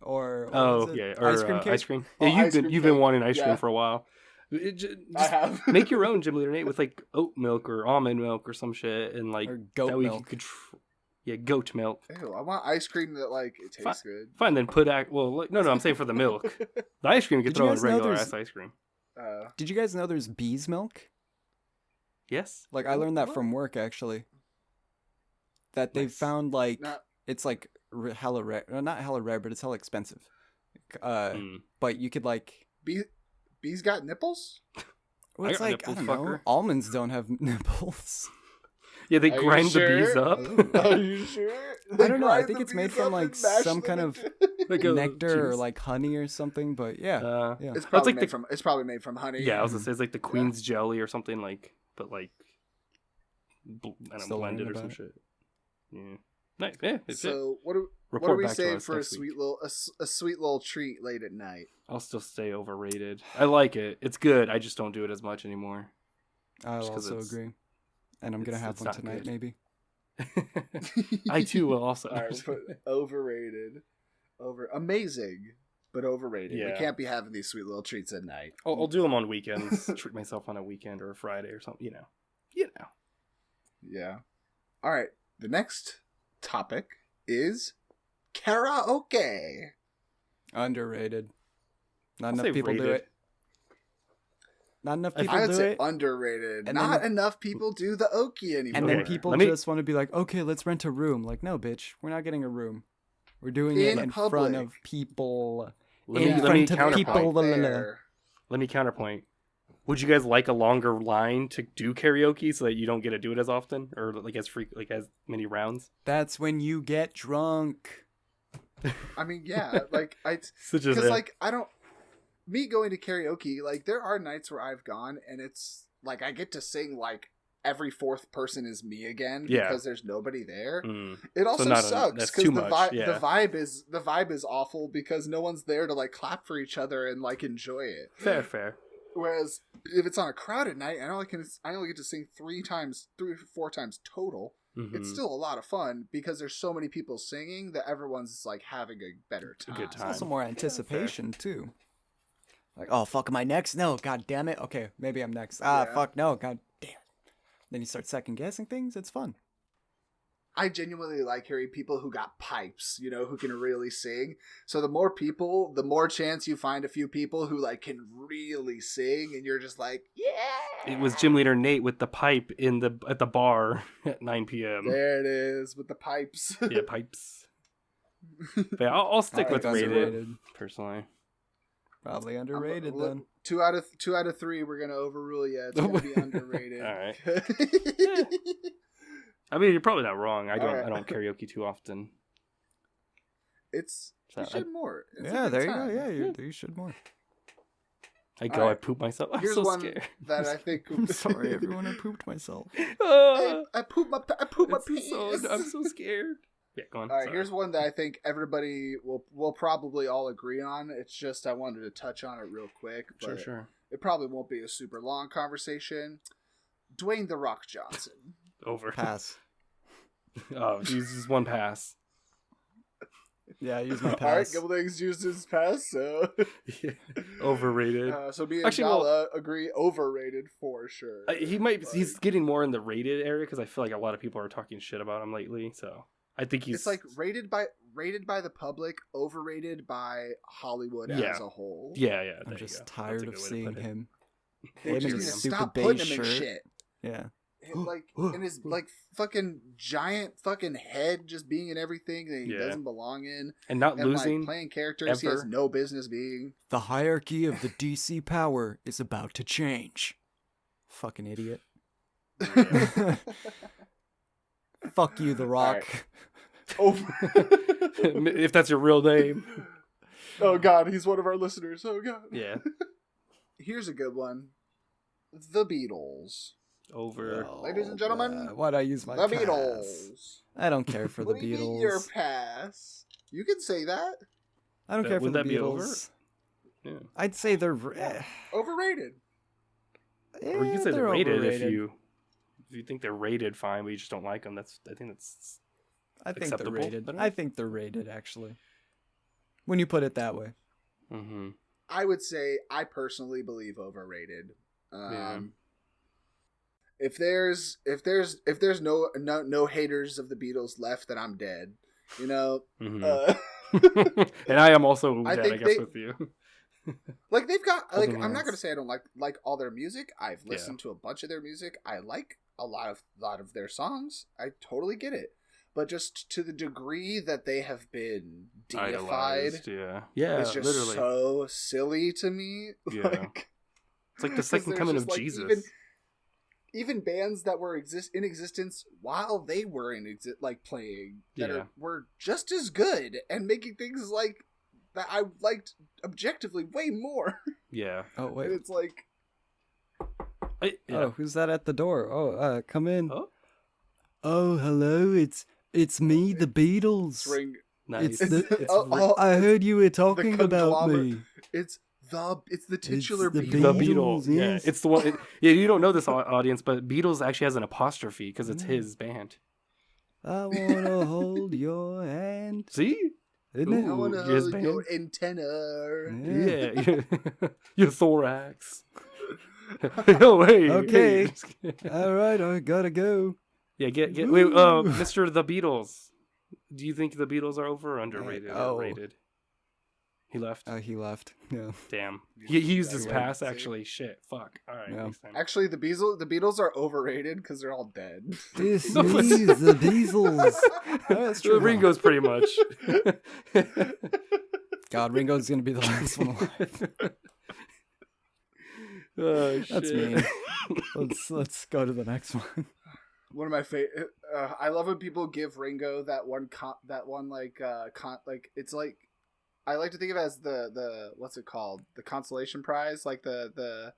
or what Oh was it? yeah, or ice cream cake. ice cream. Oh, Yeah, ice cream you've been cake. wanting ice Yeah. cream for a while. I have. Make your own Jim Leader Nate with like oat milk or almond milk or some shit, and like Or goat that way you milk. could yeah, goat milk. Ew, I want ice cream that like it tastes good. Fine, then no, I'm saying for the milk. The ice cream you could Did you throw in guys know regular there's- ass ice cream. Did you guys know there's bees milk? Yes. Like I learned that What? from work actually. That they Nice. found like Not- it's like hella rare, not hella rare, but it's hella expensive. Mm. But you could like, Bees got nipples? well, I it's got like I nipples, don't know. fucker. Almonds don't have nipples. Yeah, they Are you grind the bees sure? up. Are you sure? I don't know, I grind think the it's made bees from, up like, and mash some them kind of into- Like a Nectar or juice. like honey or something. But yeah, yeah. It's That's probably like made the from. It's probably made from honey. yeah. I was gonna say it's like the Queen's jelly or something like, but like, I don't Still know, blended learning or some about shit. Yeah. Nice. Yeah. It's it. So what do Report we back to say us for a next sweet week. little a sweet little treat late at night? I'll still stay overrated. I like it. It's good. I just don't do it as much anymore. I'll Just 'cause also it's- agree. And I'm gonna have it's one not tonight, good. maybe. I too will also. All right, put overrated, amazing, but overrated. We Yeah. can't be having these sweet little treats at night. I'll do them on weekends. Treat myself on a weekend or a Friday or something. You know. Yeah. All right. The next topic is karaoke. Underrated. Not I'll enough say people do rated. it. Not enough I people I would do say it. underrated. And Not then- enough people do the okie anymore. And then Okay, people let me- just want to be like, okay, let's rent a room. Like, no, bitch, we're not getting a room. We're doing it In in public. front of people. Let in me front of counterpoint. people. La, la, la. There. Let me counterpoint. Would you guys like a longer line to do karaoke so that you don't get to do it as often or like as many rounds? That's when you get drunk. I mean, yeah, like Such as because like I don't. Me going to karaoke, like there are nights where I've gone and it's like I get to sing like every fourth person is me again Yeah. because there's nobody there. Mm. It also not a- sucks that's because too the much, yeah. the vibe is awful because no one's there to like clap for each other and like enjoy it. Fair. Whereas if it's on a crowded night, I only get to sing 3 or 4 times total. Mhm. It's still a lot of fun because there's so many people singing that everyone's like having a better time. good It's time. also more anticipation, too. Like, oh, fuck, am I next? No, god damn it. Okay, maybe I'm next. Ah, Yeah. fuck, no, god damn. Then you start second guessing things. It's fun. I genuinely like hearing people who got pipes, you know, who can really sing. So the more people, the more chance you find a few people who like can really sing, and you're just like, yeah. It was Gym Leader Nate with the pipe at the bar at 9 p.m. There it is with the pipes. Yeah, pipes. But yeah, I'll stick I with think rated underrated. personally. Probably underrated, Look, then. 2 out of 3, we're gonna overrule you. It's gonna be underrated. All right. I mean, you're probably not wrong. I All right. don't karaoke too often. It's So you should more. It's a Yeah, good there you time. go. Yeah, you should more. I go, Alright. I poop myself. I'm Here's so one scared. that I think. I'm sorry, everyone. I pooped myself. I poop my It's so- pants. I'm so scared. Yeah, go on. All right, Sorry. here's one that I think everybody will probably all agree on. It's just I wanted to touch on it real quick. But Sure. It probably won't be a super long conversation. Dwayne the Rock Johnson. Over. Pass. Oh, geez, just one pass. Yeah, I use my All right, pass. Gilblegs used his pass, so Yeah. Overrated. so me and Actually, Gala agree overrated for sure. He's getting more in the rated area because I feel like a lot of people are talking shit about him lately. So I think he's It's like rated rated by the public, overrated by Hollywood Yeah. as a whole. Yeah, there I'm you just go. That's tired a of good way to seeing put it. him. They Him in just his need to stupid stop beige putting him in shirt. shit. Yeah. Like in his like fucking giant fucking head just being in everything that he Yeah. doesn't belong in, And not and losing. like playing characters he has ever. no business being. The hierarchy of the DC power is about to change. Fucking idiot. Fuck you, The Rock. Oh. If that's your real name. Oh god, he's one of our listeners. Oh god. Yeah. Here's a good one. The Beatles. Over. Ladies and gentlemen, why'd I use my The pass? Beatles. I don't care for the What do you mean your Beatles. pass? You can say that. I don't care for Would the that be over? Beatles. Yeah. I'd say they're Overrated. Or you can say they're rated overrated. if you think they're rated fine, but you just don't like them. I think that's I think acceptable, they're rated. better? I think they're rated actually. When you put it that way. mm-hmm. I would say I personally believe overrated. Yeah. If there's no haters of the Beatles left, then I'm dead. You know. Mm-hmm. And I am also I dead, think I guess, they- with you. Like they've got like Holding I'm not hands. gonna say I don't like all their music. I've listened to a bunch of their music. I like a lot of their songs. I totally get it. But just to the degree that they have been deified, Idolized, yeah. Yeah, it's just literally. so silly to me. Yeah. Like, It's like the 'cause second there's coming just, of like, Jesus. even bands that were in existence while they were playing that were just as good and making things like that I liked objectively way more. Yeah. Oh And wait. it's like, Yeah. Oh, who's that at the door? Oh, come in. Oh. Oh, hello. It's me, the Beatles. ring. Nice. It's the- I I heard you were talking about conglomerate. me. It's the titular the Beatles. The Beatles, Beatles, yeah. yes. It's the one. Yeah, you don't know this audience, but Beatles actually has an apostrophe because it's his band. I wanna hold your hand. See? Isn't I it? Ooh. wanna Yes, hold band. your antenna. Yeah. Yeah. Your thorax. Oh, hey. Okay. hey, just kidding. All right, I gotta go. Yeah, get wait, Woo. Mr. The Beatles. Do you think the Beatles are over or underrated Oh. or rated? He left. He left. Yeah. Damn. He used his That's pass right. actually. Shit. Fuck. All right. Yeah. Next time. Actually, the Beatles are overrated because they're all dead. This No, but- is the Beatles. That's true. Ringo's pretty much. God, Ringo's gonna be the last one alive. Oh, That's shit. mean. Let's go to the next one. One of my favorite. I love when people give Ringo that one. It's like I like to think of it as the what's it called? The consolation prize, like the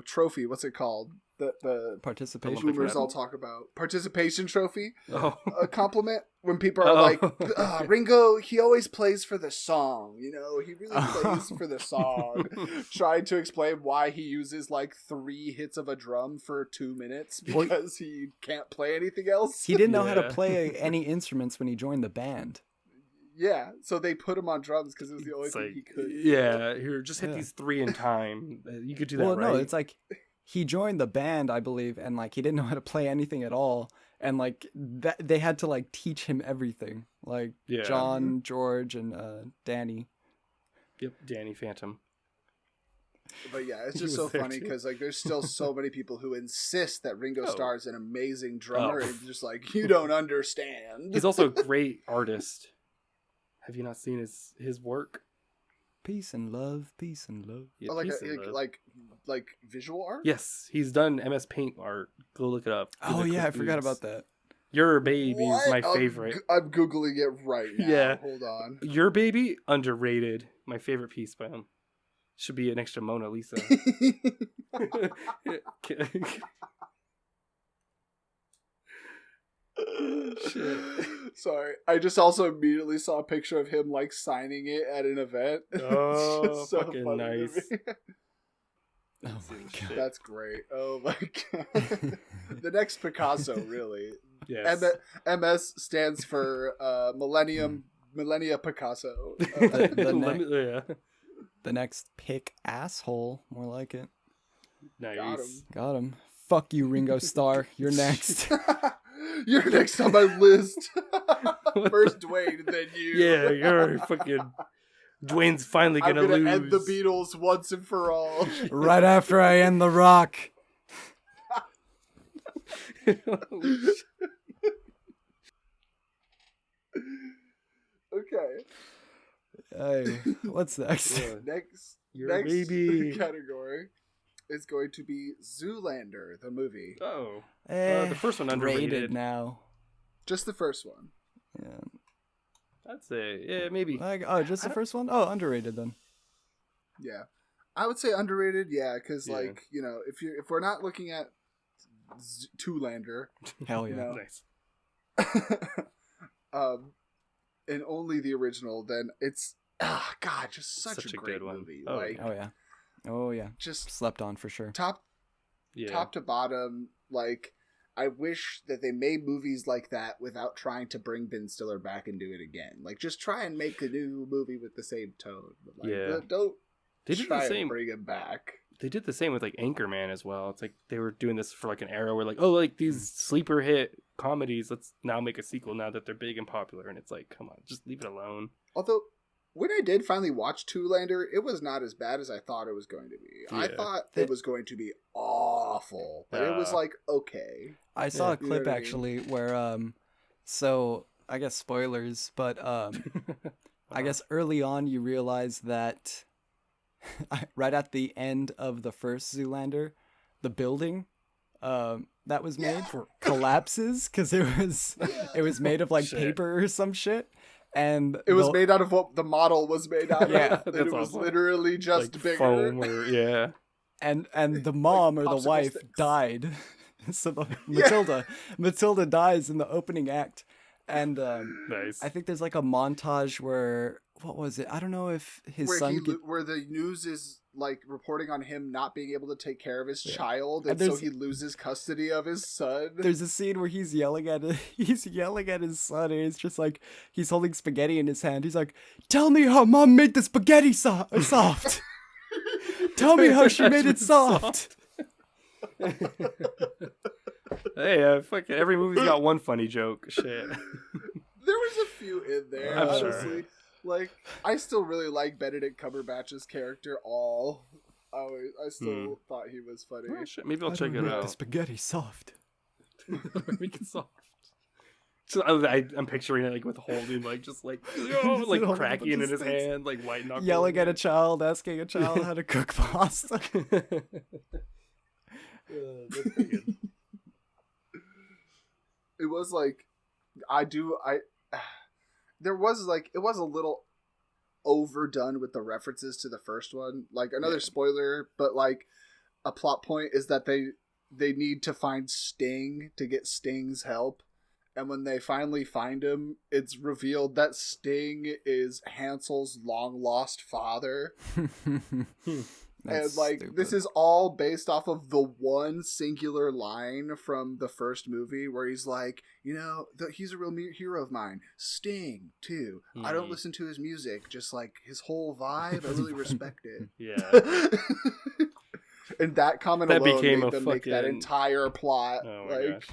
trophy. What's it called? The Participation. Olympic boomers medal? all talk about participation trophy. Oh. A compliment when people are Oh. like, Ringo, he always plays for the song. You know, he really Oh. plays for the song. Trying to explain why he uses like 3 hits of a drum for 2 minutes Well, because he can't play anything else. He didn't know how to Yeah. play any instruments when he joined the band. Yeah, so they put him on drums because it was the only It's thing like, he could. yeah, here, just hit Yeah. these 3 in time. You could do that, Well, right? no, it's like he joined the band, I believe, and like he didn't know how to play anything at all, and like that they had to like teach him everything, like Yeah. John, George, and Danny. Yep, Danny Phantom. But yeah, it's He just was so there, funny too. because like there's still so many people who insist that Ringo Oh. Starr is an amazing drummer, Oh. and just like you don't understand. He's also a great artist. Have you not seen his work? Peace and love, peace and love. Yeah, Oh, like, Peace and Love. like visual art. Yes, he's done MS Paint art. Go look it up. Oh yeah, I forgot about that. Your Baby is my What? favorite. I'm googling it right now. Yeah. Hold on. Your Baby, underrated. My favorite piece by him. Should be next to Mona Lisa. Shit. Sorry, I just also immediately saw a picture of him like signing it at an event. It's Oh, just so fucking funny to nice. me. Oh my god. That's great. Oh my god. The next Picasso, really. Yes. MS stands for Millennia Picasso. The Let me- yeah. The next pick asshole, more like it. Nice. Got him. Got him. Fuck you, Ringo Starr. You're next. You're next on my list. First Dwayne, then you. Yeah, you're fucking. Dwayne's finally I'm gonna gonna lose. end the Beatles once and for all. Right after I end The Rock. Okay. Hey, what's next? Yeah. Next Your baby. category is going to be Zoolander, the movie. Oh, Eh, the first one rated underrated. now. Just the first one. Yeah. I'd say, yeah, maybe. Just the first one? Oh, underrated then. Yeah. I would say underrated, yeah, because Yeah. like, you know, if we're not looking at Zoolander, Hell yeah. No. Nice. and only the original, then it's God, just such a great good one. movie. Oh, like Oh yeah. just Slept on for sure. top Yeah. to bottom, like I wish that they made movies like that without trying to bring Ben Stiller back and do it again. Like just try and make a new movie with the same tone. But like Yeah. don't They did try the and same. bring him back. They did the same with like Anchorman as well. It's like they were doing this for like an era where like, oh, like these sleeper hit comedies, let's now make a sequel now that they're big and popular. And it's like, come on, just leave it alone. Although, when I did finally watch Zoolander, it was not as bad as I thought it was going to be. I Yeah. thought it was going to be awful, but it was like okay. I saw Yeah. a clip You know what I mean? actually where so I guess spoilers, but I guess early on you realize that right at the end of the first Zoolander, the building that was made collapses because it was made of like Shit. paper or some shit, and It was made out of what the model was made out Yeah, of. And that's it was awesome. literally just like bigger. foam or yeah. and the mom or the popsicle wife sticks. died. So Matilda dies in the opening act, and Nice. I think there's like a montage where what was it? I don't know if his son. Where the news is like reporting on him not being able to take care of his child, And and so there's- he loses custody of his son. There's a scene where he's yelling at his son, and it's just like he's holding spaghetti in his hand. He's like, "Tell me how mom made the spaghetti soft. Tell me how she made it soft." Hey, fucking every movie's got one funny joke. Shit. There was a few in there, I'm honestly. sure. Like, I still really like Benedict Cumberbatch's character. I still thought he was funny. Oh, shit. Maybe I'll How do check we it make the out. spaghetti soft. Make it soft. So I'm picturing it like with holding like just like like holding a cracking bunch in of his sticks. hand, like white knuckles. Yelling at a child, asking a child how to cook pasta. That's pretty good. It was like, there was like, it was a little overdone with the references to the first one. Like, another spoiler, but like, a plot point is that they need to find Sting to get Sting's help. And when they finally find him, it's revealed that Sting is Hansel's long-lost father. That's and like stupid. this is all based off of the one singular line from the first movie where he's like, you know, he's a real hero of mine. Sting too. I don't listen to his music, just like his whole vibe. I really respect it. Yeah. And that comment That alone became made a them make that fucking- entire plot. Oh my like, gosh.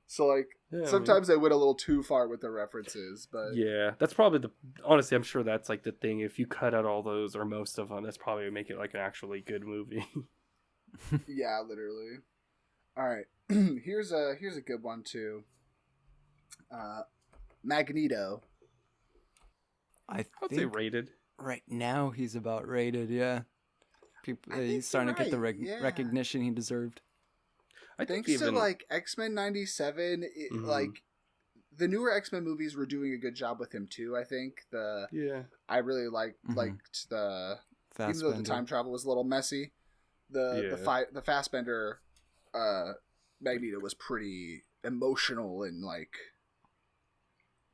so like Yeah, sometimes they went a little too far with the references, but Yeah, that's probably honestly, I'm sure that's like the thing. If you cut out all those or most of them, that's probably make it like an actually good movie. yeah, literally. All right, here's a good one too. Magneto. I I'd say think rated. right now he's about rated. Yeah, people. I think He's starting you're to get the right, yeah. recognition he deserved. I think Thanks even to like X-Men 97, Mhm. like the newer X-Men movies were doing a good job with him too. I think yeah. I really liked Mhm. liked the even though the Fassbender. time travel was a little messy. The Fassbender Magneto was pretty emotional and like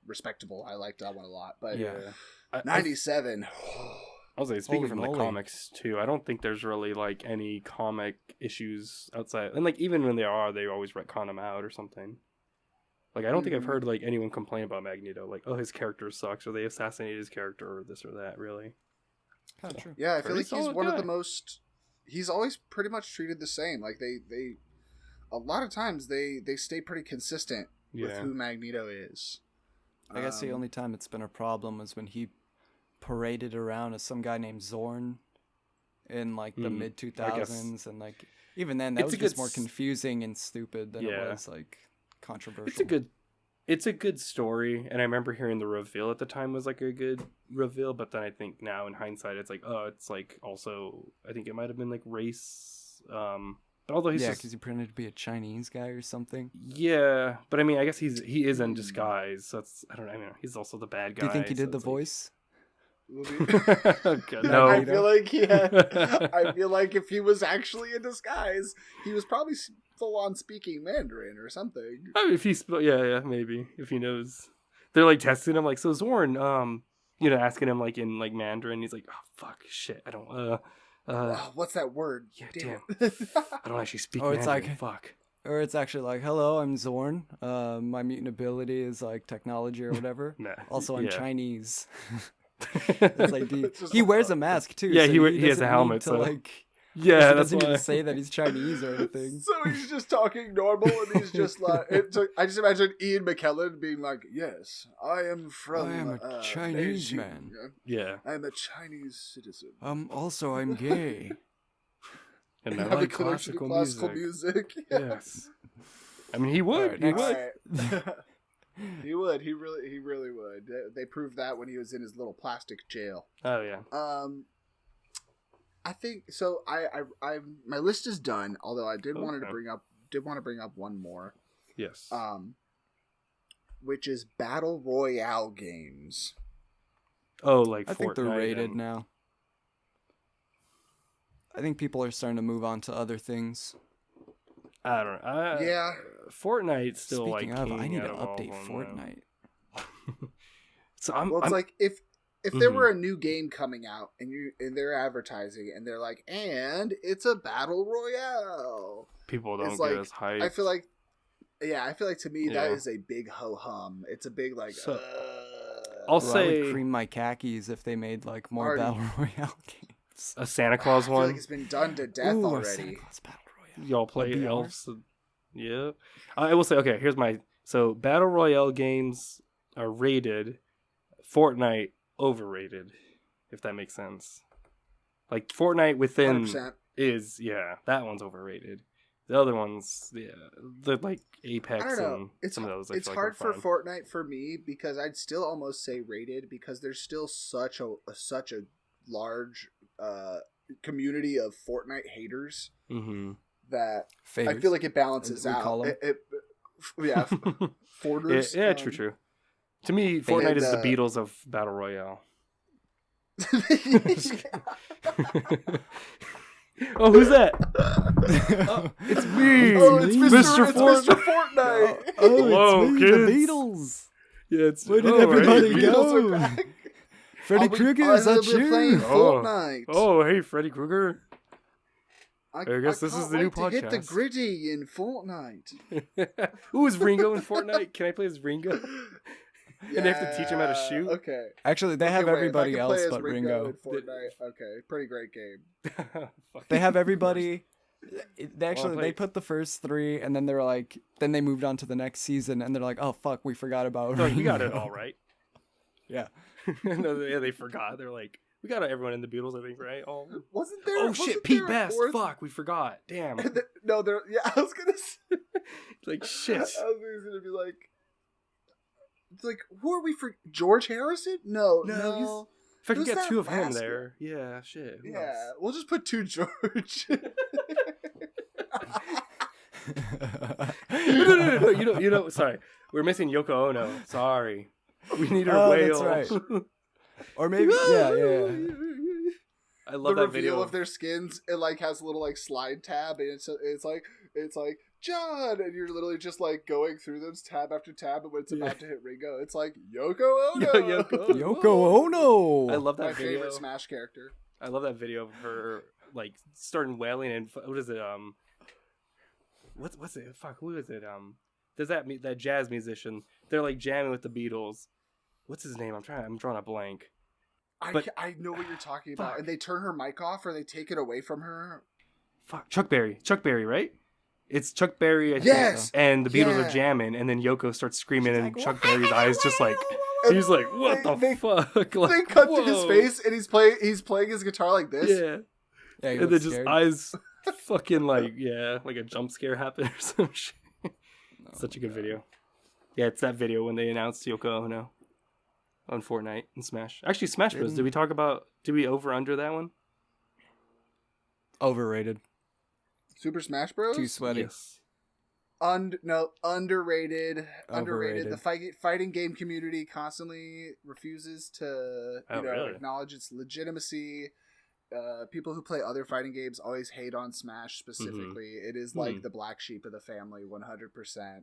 respectable. I liked that one a lot. But Yeah. 97. I was like, speaking Holy from moly. the comics too, I don't think there's really like any comic issues outside, and like even when there are, they always retcon them out or something. Like I don't think I've heard like anyone complain about Magneto, like oh his character sucks or they assassinated his character or this or that. Really, Kind of true. Yeah, I feel Pretty like he's solid one of guy. the most. He's always pretty much treated the same. Like they a lot of times they stay pretty consistent with Yeah. who Magneto is. I guess the only time it's been a problem was when he paraded around as some guy named Zorn in like the mid 2000s, and like even then that It's was a just good more confusing and stupid than it was like controversial. It's a good story, and I remember hearing the reveal at the time was like a good reveal, but then I think now in hindsight it's like, oh, it's like also I think it might have been like race, but although he's because he pretended to be a Chinese guy or something. yeah, but I mean I guess he is in disguise, so it's I don't know, I mean he's also the bad guy. Do you think he did so the it's like- voice? God, no. I feel like I feel like if he was actually in disguise, he was probably full on speaking Mandarin or something. I mean, if he's yeah, maybe if he knows, they're like testing him like, so Zorn, asking him like in like Mandarin. He's like, oh fuck, shit, I don't What's that word? yeah, Damn. I don't actually speak Oh, it's Mandarin. like- Fuck. Or it's actually like, hello, I'm Zorn. My mutant ability is like technology or whatever. Nah. Also, I'm Yeah. Chinese. It's like, dude, It's just he like- wears a mask too. Yeah, so he has doesn't a need helmet, to, so- like, Yeah, he that's doesn't why. even say that he's Chinese or anything. So he's just talking normal, and he's just like, I just imagine Ian McKellen being like, "Yes, I am from. I am a Chinese Beijing. man. Yeah, I am a Chinese citizen. Also, I'm gay. and I have a like connection to classical music. Yes. I mean, he would. Alright, He next. would. Alright. He would. He really would. They proved that when he was in his little plastic jail. Oh yeah. I think so. My list is done. Although I did want to Okay. bring up one more. Yes. Which is battle royale games. Oh, like I think they're Fortnite rated and- now. I think people are starting to move on to other things. I don't know. Yeah. Fortnite's still Speaking like of, king I need out to of all update of them, Fortnite. So I'm. Well, it's I'm like if there Mhm. were a new game coming out and they're advertising and they're like, and it's a battle royale. people don't It's get like as hyped. I feel like to me that Yeah. is a big ho hum. It's a big like. So- I'll I'll Well, I would say cream my khakis if they made like more Already- battle royale games. a Santa Claus I feel one. like it's been done to death Ooh, a already. Santa Claus battle royale. Y'all play VR? elves. Yeah. I will say, okay, here's my. So, Battle Royale games are rated. Fortnite, overrated. If that makes sense. Like, Fortnite within 100%. is, yeah, that one's overrated. The other ones, yeah, the like Apex I don't know. and It's some of those. I it's feel like hard are for fine. Fortnite for me because I'd still almost say rated because there's still such a large community of Fortnite haters Mm-hmm. that I Favors. feel like it balances We out. call 'em. Yeah, Forters. Yeah, true, true. To me, Fortnite And, is the Beatles of Battle Royale. Oh, who's that? It's me, Oh, it's Mr. Mr. Fortnite. Fortnite. Oh, Whoa, it's me, kids. the Beatles. Yeah, it's Where did oh, everybody hey, go? Beatles are back. Freddy I'll be- Krueger, is that I'll be playing you? Oh. Fortnite. Oh, hey, Freddy Krueger. I guess this can't is the new wait to hit the podcast. gritty in Fortnite. Ooh, is Ringo in Fortnite? Can I play as Ringo? And they have to teach him how to shoot? Okay. Actually, they have Okay, wait, if I everybody can play else as but Ringo Ringo. in Fortnite. Okay, pretty great game. Fuck. They have everybody. They actually play- they put the first three, and then they're like, then they moved on to the next season, and they're like, oh fuck, we forgot about. No, you got it Ringo. all right. Yeah. No, they forgot. They're like, we got everyone in the Beatles, I think, right? Oh, Wasn't there? oh wasn't shit, there Pete a Best. fourth- Fuck, we forgot. Damn. No, there. Yeah, I was gonna say. Like shit. I was gonna be like. It's like, who are we for? George Harrison? No, No, no. If I could Who's get that two of him last there, yeah, shit. Who Yeah, else? we'll just put two George. No. You know. Sorry, we're missing Yoko Ono. Sorry, we need her Oh, whale. that's right. Or maybe, yeah. I love the that reveal video of their skins, it like has a little like slide tab, and it's like John, and you're literally just like going through them tab after tab, and when it's about to hit Ringo, it's like Yoko Ono. Yoko Ono. Yoko Ono. I love that My video. favorite Smash character. I love that video of her like starting wailing and what is it? What's it? Fuck, who is it? There's that jazz musician. They're like jamming with the Beatles. What's his name? I'm drawing a blank. But- I know what you're talking about, Fuck. and they turn her mic off or they take it away from her. Fuck, Chuck Berry, right? It's Chuck Berry, I think, Yes! and the Beatles Yeah. are jamming, and then Yoko starts screaming, and like, Chuck Berry's eyes just like, And he's like, what they- the fuck? Like, They cut to his whoa. face, and he's playing his guitar like this. Yeah. Yeah, he And then looks just scared. eyes fucking like, yeah, like a jump scare happened or some shit. Such a good video. Yeah, it's that video when they announced Yoko Ono on Fortnite and Smash. Actually, Smash Bros. Did we over under that one? Overrated. Super Smash Bros. Too sweaty. Yes. Underrated. Overrated. The fighting game community constantly refuses to really? acknowledge its legitimacy. People who play other fighting games always hate on Smash specifically. It is like the black sheep of the family, 100%.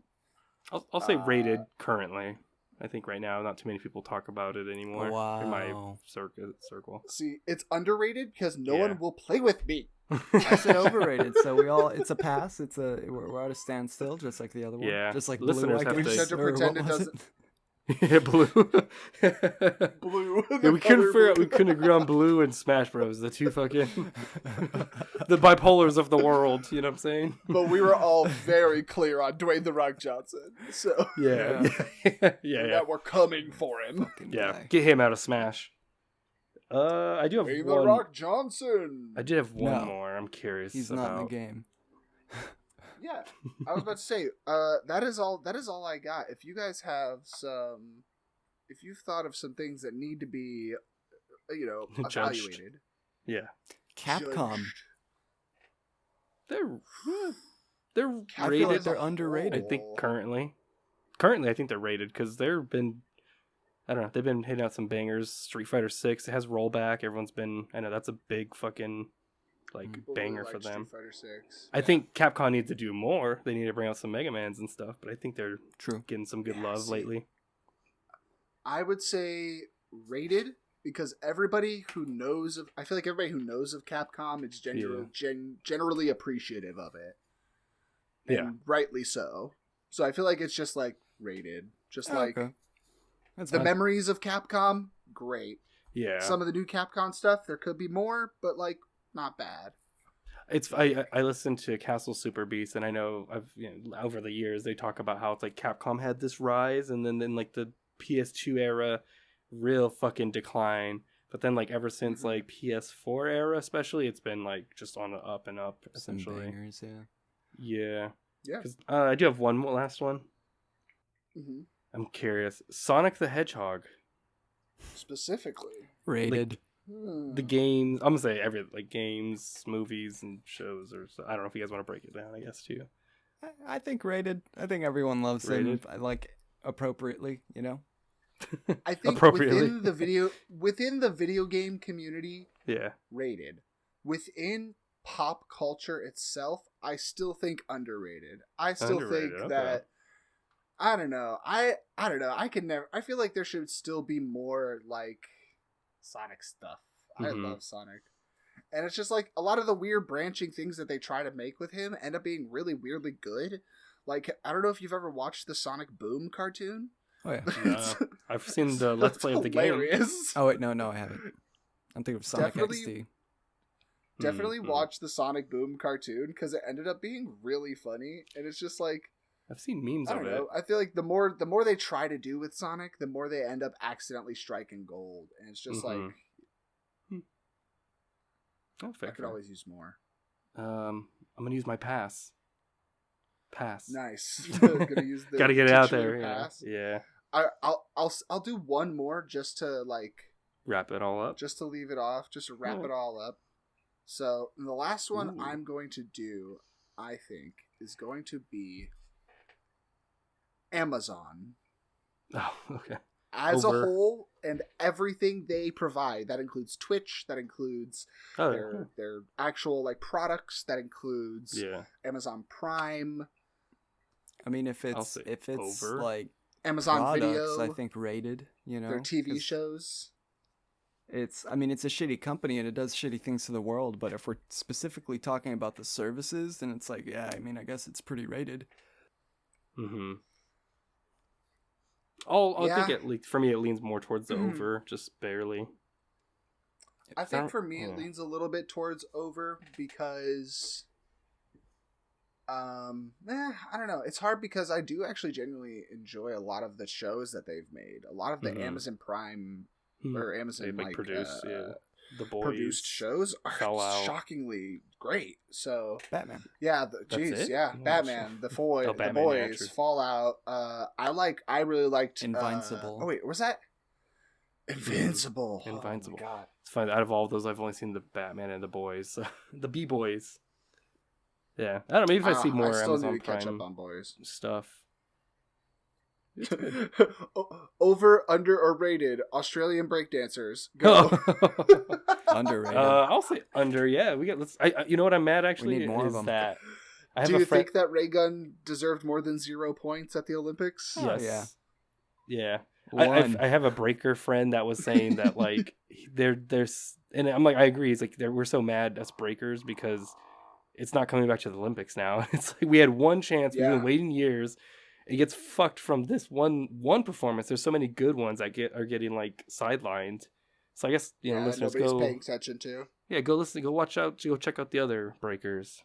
I'll say rated currently. I think right now not too many people talk about it anymore in my Wow. circle. See, it's underrated because no Yeah. one will play with me. I said overrated, so it's a pass. We're at a standstill, just like the other one. Yeah. Just like Listeners Blue, I have guess, to- We just have to or pretend what it was doesn't. Yeah, Blue. Blue. Yeah, we couldn't agree on Blue and Smash Bros. The two fucking the bipolars of the world. You know what I'm saying? But we were all very clear on Dwayne the Rock Johnson, so Yeah. Yeah. that we're coming for him. Yeah. guy. Get him out of Smash. I do have Dwayne the one. Rock Johnson. I did have one No. more. I'm curious. He's about. not in the game. Yeah, I was about to say. That is all. That is all I got. If you guys have some, if you've thought of some things that need to be, Judged. evaluated. Yeah. Capcom. judged. They're I feel rated. like they're underrated. I think currently I think they're rated because they've been, I don't know, they've been hitting out some bangers. Street Fighter 6, it has rollback. Everyone's been, I know that's a big fucking like People banger really for like them. Street Fighter 6. I think Capcom needs to do more. They need to bring out some Mega Mans and stuff, but I think they're True. getting some good Yeah, love see. lately. I would say rated because everybody who knows of, I feel like everybody who knows of Capcom is generally appreciative of it. And Yeah. rightly so. So I feel like it's just like rated. Just Oh, like okay. That's the fine. memories of Capcom, great. Yeah. Some of the new Capcom stuff, there could be more, but like not bad. It's I listened to Castle Super Beast, and I know over the years they talk about how it's like Capcom had this rise, and then like the PS2 era, real fucking decline. But then like ever since like PS4 era, especially, it's been like just on the up and up Some essentially. bangers, yeah. Yeah. Yeah. 'Cause, I do have one last one. hmm I'm curious. Sonic the Hedgehog. Specifically. Rated. The games. I'm gonna say games, movies, and shows. Or I don't know if you guys want to break it down. I guess too. I think rated. I think everyone loves Rated. him, like appropriately. You know. I think Appropriately. within the video game community, Yeah. rated. Within pop culture itself, I still think underrated. I still Underrated, think okay. that I don't know. I don't know. I feel like there should still be more like Sonic stuff. I Mhm. love Sonic. And it's just like a lot of the weird branching things that they try to make with him end up being really weirdly good. Like I don't know if you've ever watched the Sonic Boom cartoon. Oh yeah. No. I've seen the Let's Play of the game. Hilarious. Oh wait, no, I haven't. I'm thinking of Sonic Definitely- XD. Definitely Mhm. watch the Sonic Boom cartoon because it ended up being really funny, and it's just like I've seen memes I of don't it. know. I feel like the more they try to do with Sonic, the more they end up accidentally striking gold, and it's just Mhm. like Oh, fair. I could always use more. I'm gonna use my pass. Pass. Nice. Gonna use the Gotta get it out titular there. Yeah. pass. Yeah. I'll do one more just to Wrap it all up. just to leave it off, just to wrap Yeah. it all up. So the last one Ooh. I'm going to do, I think, is going to be Amazon. Oh, okay. As Over. a whole and everything they provide. That includes Twitch, that includes Oh, their actual like products, that includes yeah. Amazon Prime, I mean, if I'll it's say like over. Amazon products, Video, I think rated. You know, their TV 'cause shows. It's a shitty company and it does shitty things to the world. But if we're specifically talking about the services, then it's like, yeah, I mean, I guess it's pretty rated. Mm-hmm. I Yeah. think for me it leans more towards the Mhm. over, just barely. I think That- for me it yeah. leans a little bit towards over because I don't know. It's hard because I do actually genuinely enjoy a lot of the shows that they've made. A lot of the Amazon Prime or Amazon They, produce the Boys, produced shows are Fallout. shockingly great. So Batman. yeah, it? yeah, Oh, Batman, the Batman, yeah, Boys, true. Fallout. I really liked Invincible. oh wait, was that Invincible? Invincible. Oh my God. It's fun. Out of all of those, I've only seen the Batman and the Boys, the B Boys. Yeah, I don't know. Maybe if I see more I still Amazon need to catch Prime up on Boys. stuff. It's good. Over, under, or rated Australian breakdancers. Go. Underrated. I'll say under. Yeah, we got. You know what I'm mad actually need more of is them. that I have Do a you friend. think that Ray Gun deserved more than 0 points at the Olympics? Oh, Yes. Yeah. One. I have a breaker friend that was saying that like there's and I'm like I agree. It's like we're so mad as breakers because it's not coming back to the Olympics now. It's like we had one chance. We've Yeah. been waiting years. It gets fucked from this one performance. There's so many good ones that are getting like sidelined. So I guess listeners nobody's go paying attention to. go check out the other breakers.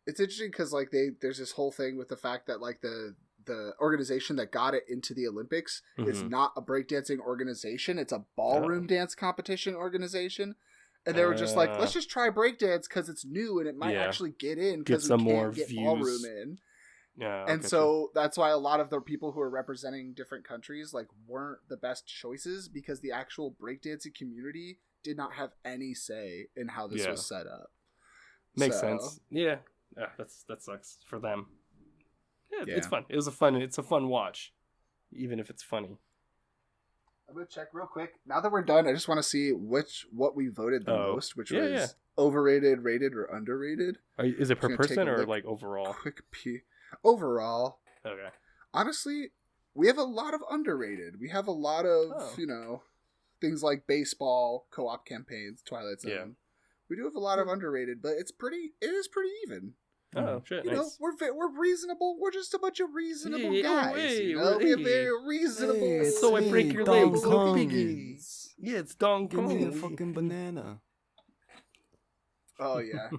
It's interesting because like there's this whole thing with the fact that like the organization that got it into the Olympics is Mhm. not a breakdancing organization. It's a ballroom dance competition organization. And they were just like, let's just try breakdance because it's new and it might Yeah. actually get in Get because we some can't more get views. ballroom in. Yeah, And so that's why a lot of the people who are representing different countries like weren't the best choices because the actual breakdancing community did not have any say in how this Yeah. was set up. makes So, sense. Yeah, that sucks for them. Yeah, Yeah. it's fun. It's a fun watch, even if it's funny. I'm gonna check real quick. Now that we're done, I just want to see what we voted the most, which Yeah, was yeah. overrated, rated, or underrated. Is it per Just gonna take person a or look. like overall? Quick peek. Overall, Okay. honestly, we have a lot of underrated. We have a lot of things like baseball, co-op campaigns, Twilight Zone. Yeah. We do have a lot of underrated, but it is pretty even. Oh shit! You Nice. know, we're reasonable. We're just a bunch of reasonable Hey, guys. hey, You know? We have hey. very reasonable. Hey, it's So I me, break your Dong legs, Kong. piggies. Yeah, it's Dong Give me a Kong. fucking banana. Oh yeah,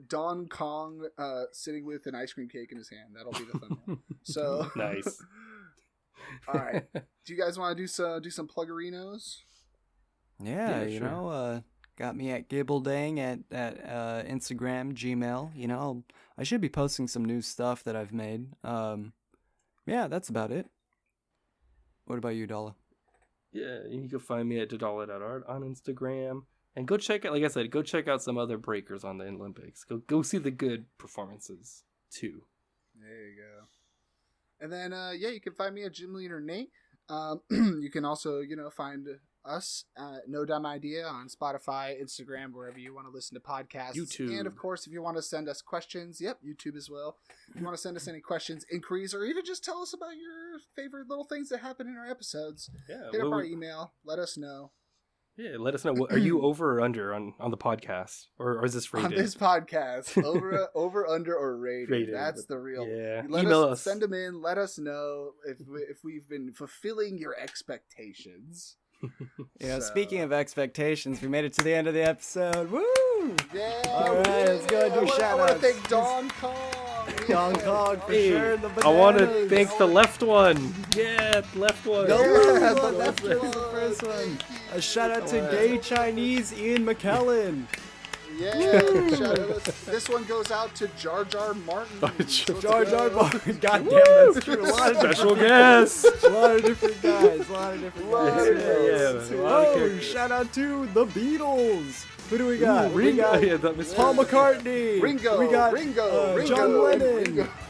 Don Kong sitting with an ice cream cake in his hand. That'll be the thumbnail. So Nice. all right. Do you guys want to do some pluggerinos? Yeah, Yeah, sure. Got me at Gibbledang at Instagram, Gmail. I should be posting some new stuff that I've made. Yeah, that's about it. What about you, Dala? Yeah, you can find me at Dadala.art on Instagram. And go check out, like I said, go check out some other breakers on the Olympics. Go see the good performances too. There you go. And then you can find me at Gym Leader Nate. You can also find us No Dumb Idea on Spotify, Instagram, wherever you want to listen to podcasts. YouTube. And of course, if you want to send us questions, YouTube as well. If you want to send us any questions, inquiries, or even just tell us about your favorite little things that happen in our episodes, Yeah, hit up our email. Let us know. yeah. Let us know. Are you over or under on the podcast, or is this rated? On this podcast, over, under, or rated. Rated. That's the real. Yeah. Let Email us, us. send them in. Let us know if we've been fulfilling your expectations. Yeah, So- speaking of expectations, we made it to the end of the episode. Woo! Yeah. All right, let's go do I want shout-outs. to thank Don Kong. Don Kong for Hey, sure. The I want to bananas. thank the left one. Yeah, the left one. The Yeah, left the one. left That's one. the first one. Thank you. A shout out to gay Chinese Ian McKellen. Yeah. Shout out. This one goes out to Jar Jar Martin. Jar Jar Martin. God damn, that's true. A lot of Special different guest. guys. A lot of different guys. A lot of different guys. Yeah, a lot of Oh, characters. shout out to the Beatles. Who do we got? Ooh, we Ringo. got Yeah, that was Paul McCartney. Ringo, We got Ringo, John Ringo, and Lennon.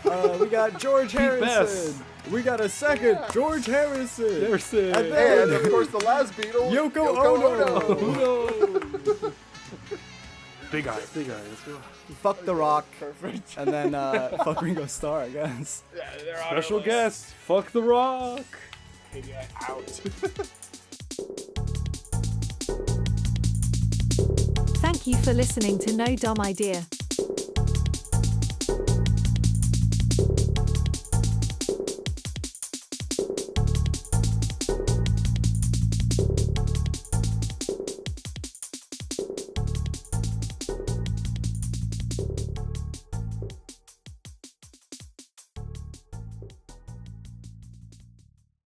Ringo. We got George Harrison. Best. We got a second George Harrison. Harrison. And then And of course, the last Beatle, Yoko Ono. No. Big eyes. Let's go. Fuck the Rock. Perfect. And then fuck Ringo Starr, I guess. Yeah, they're on Special our list. guest. Fuck the Rock. Out. Thank you for listening to No Dumb Idea.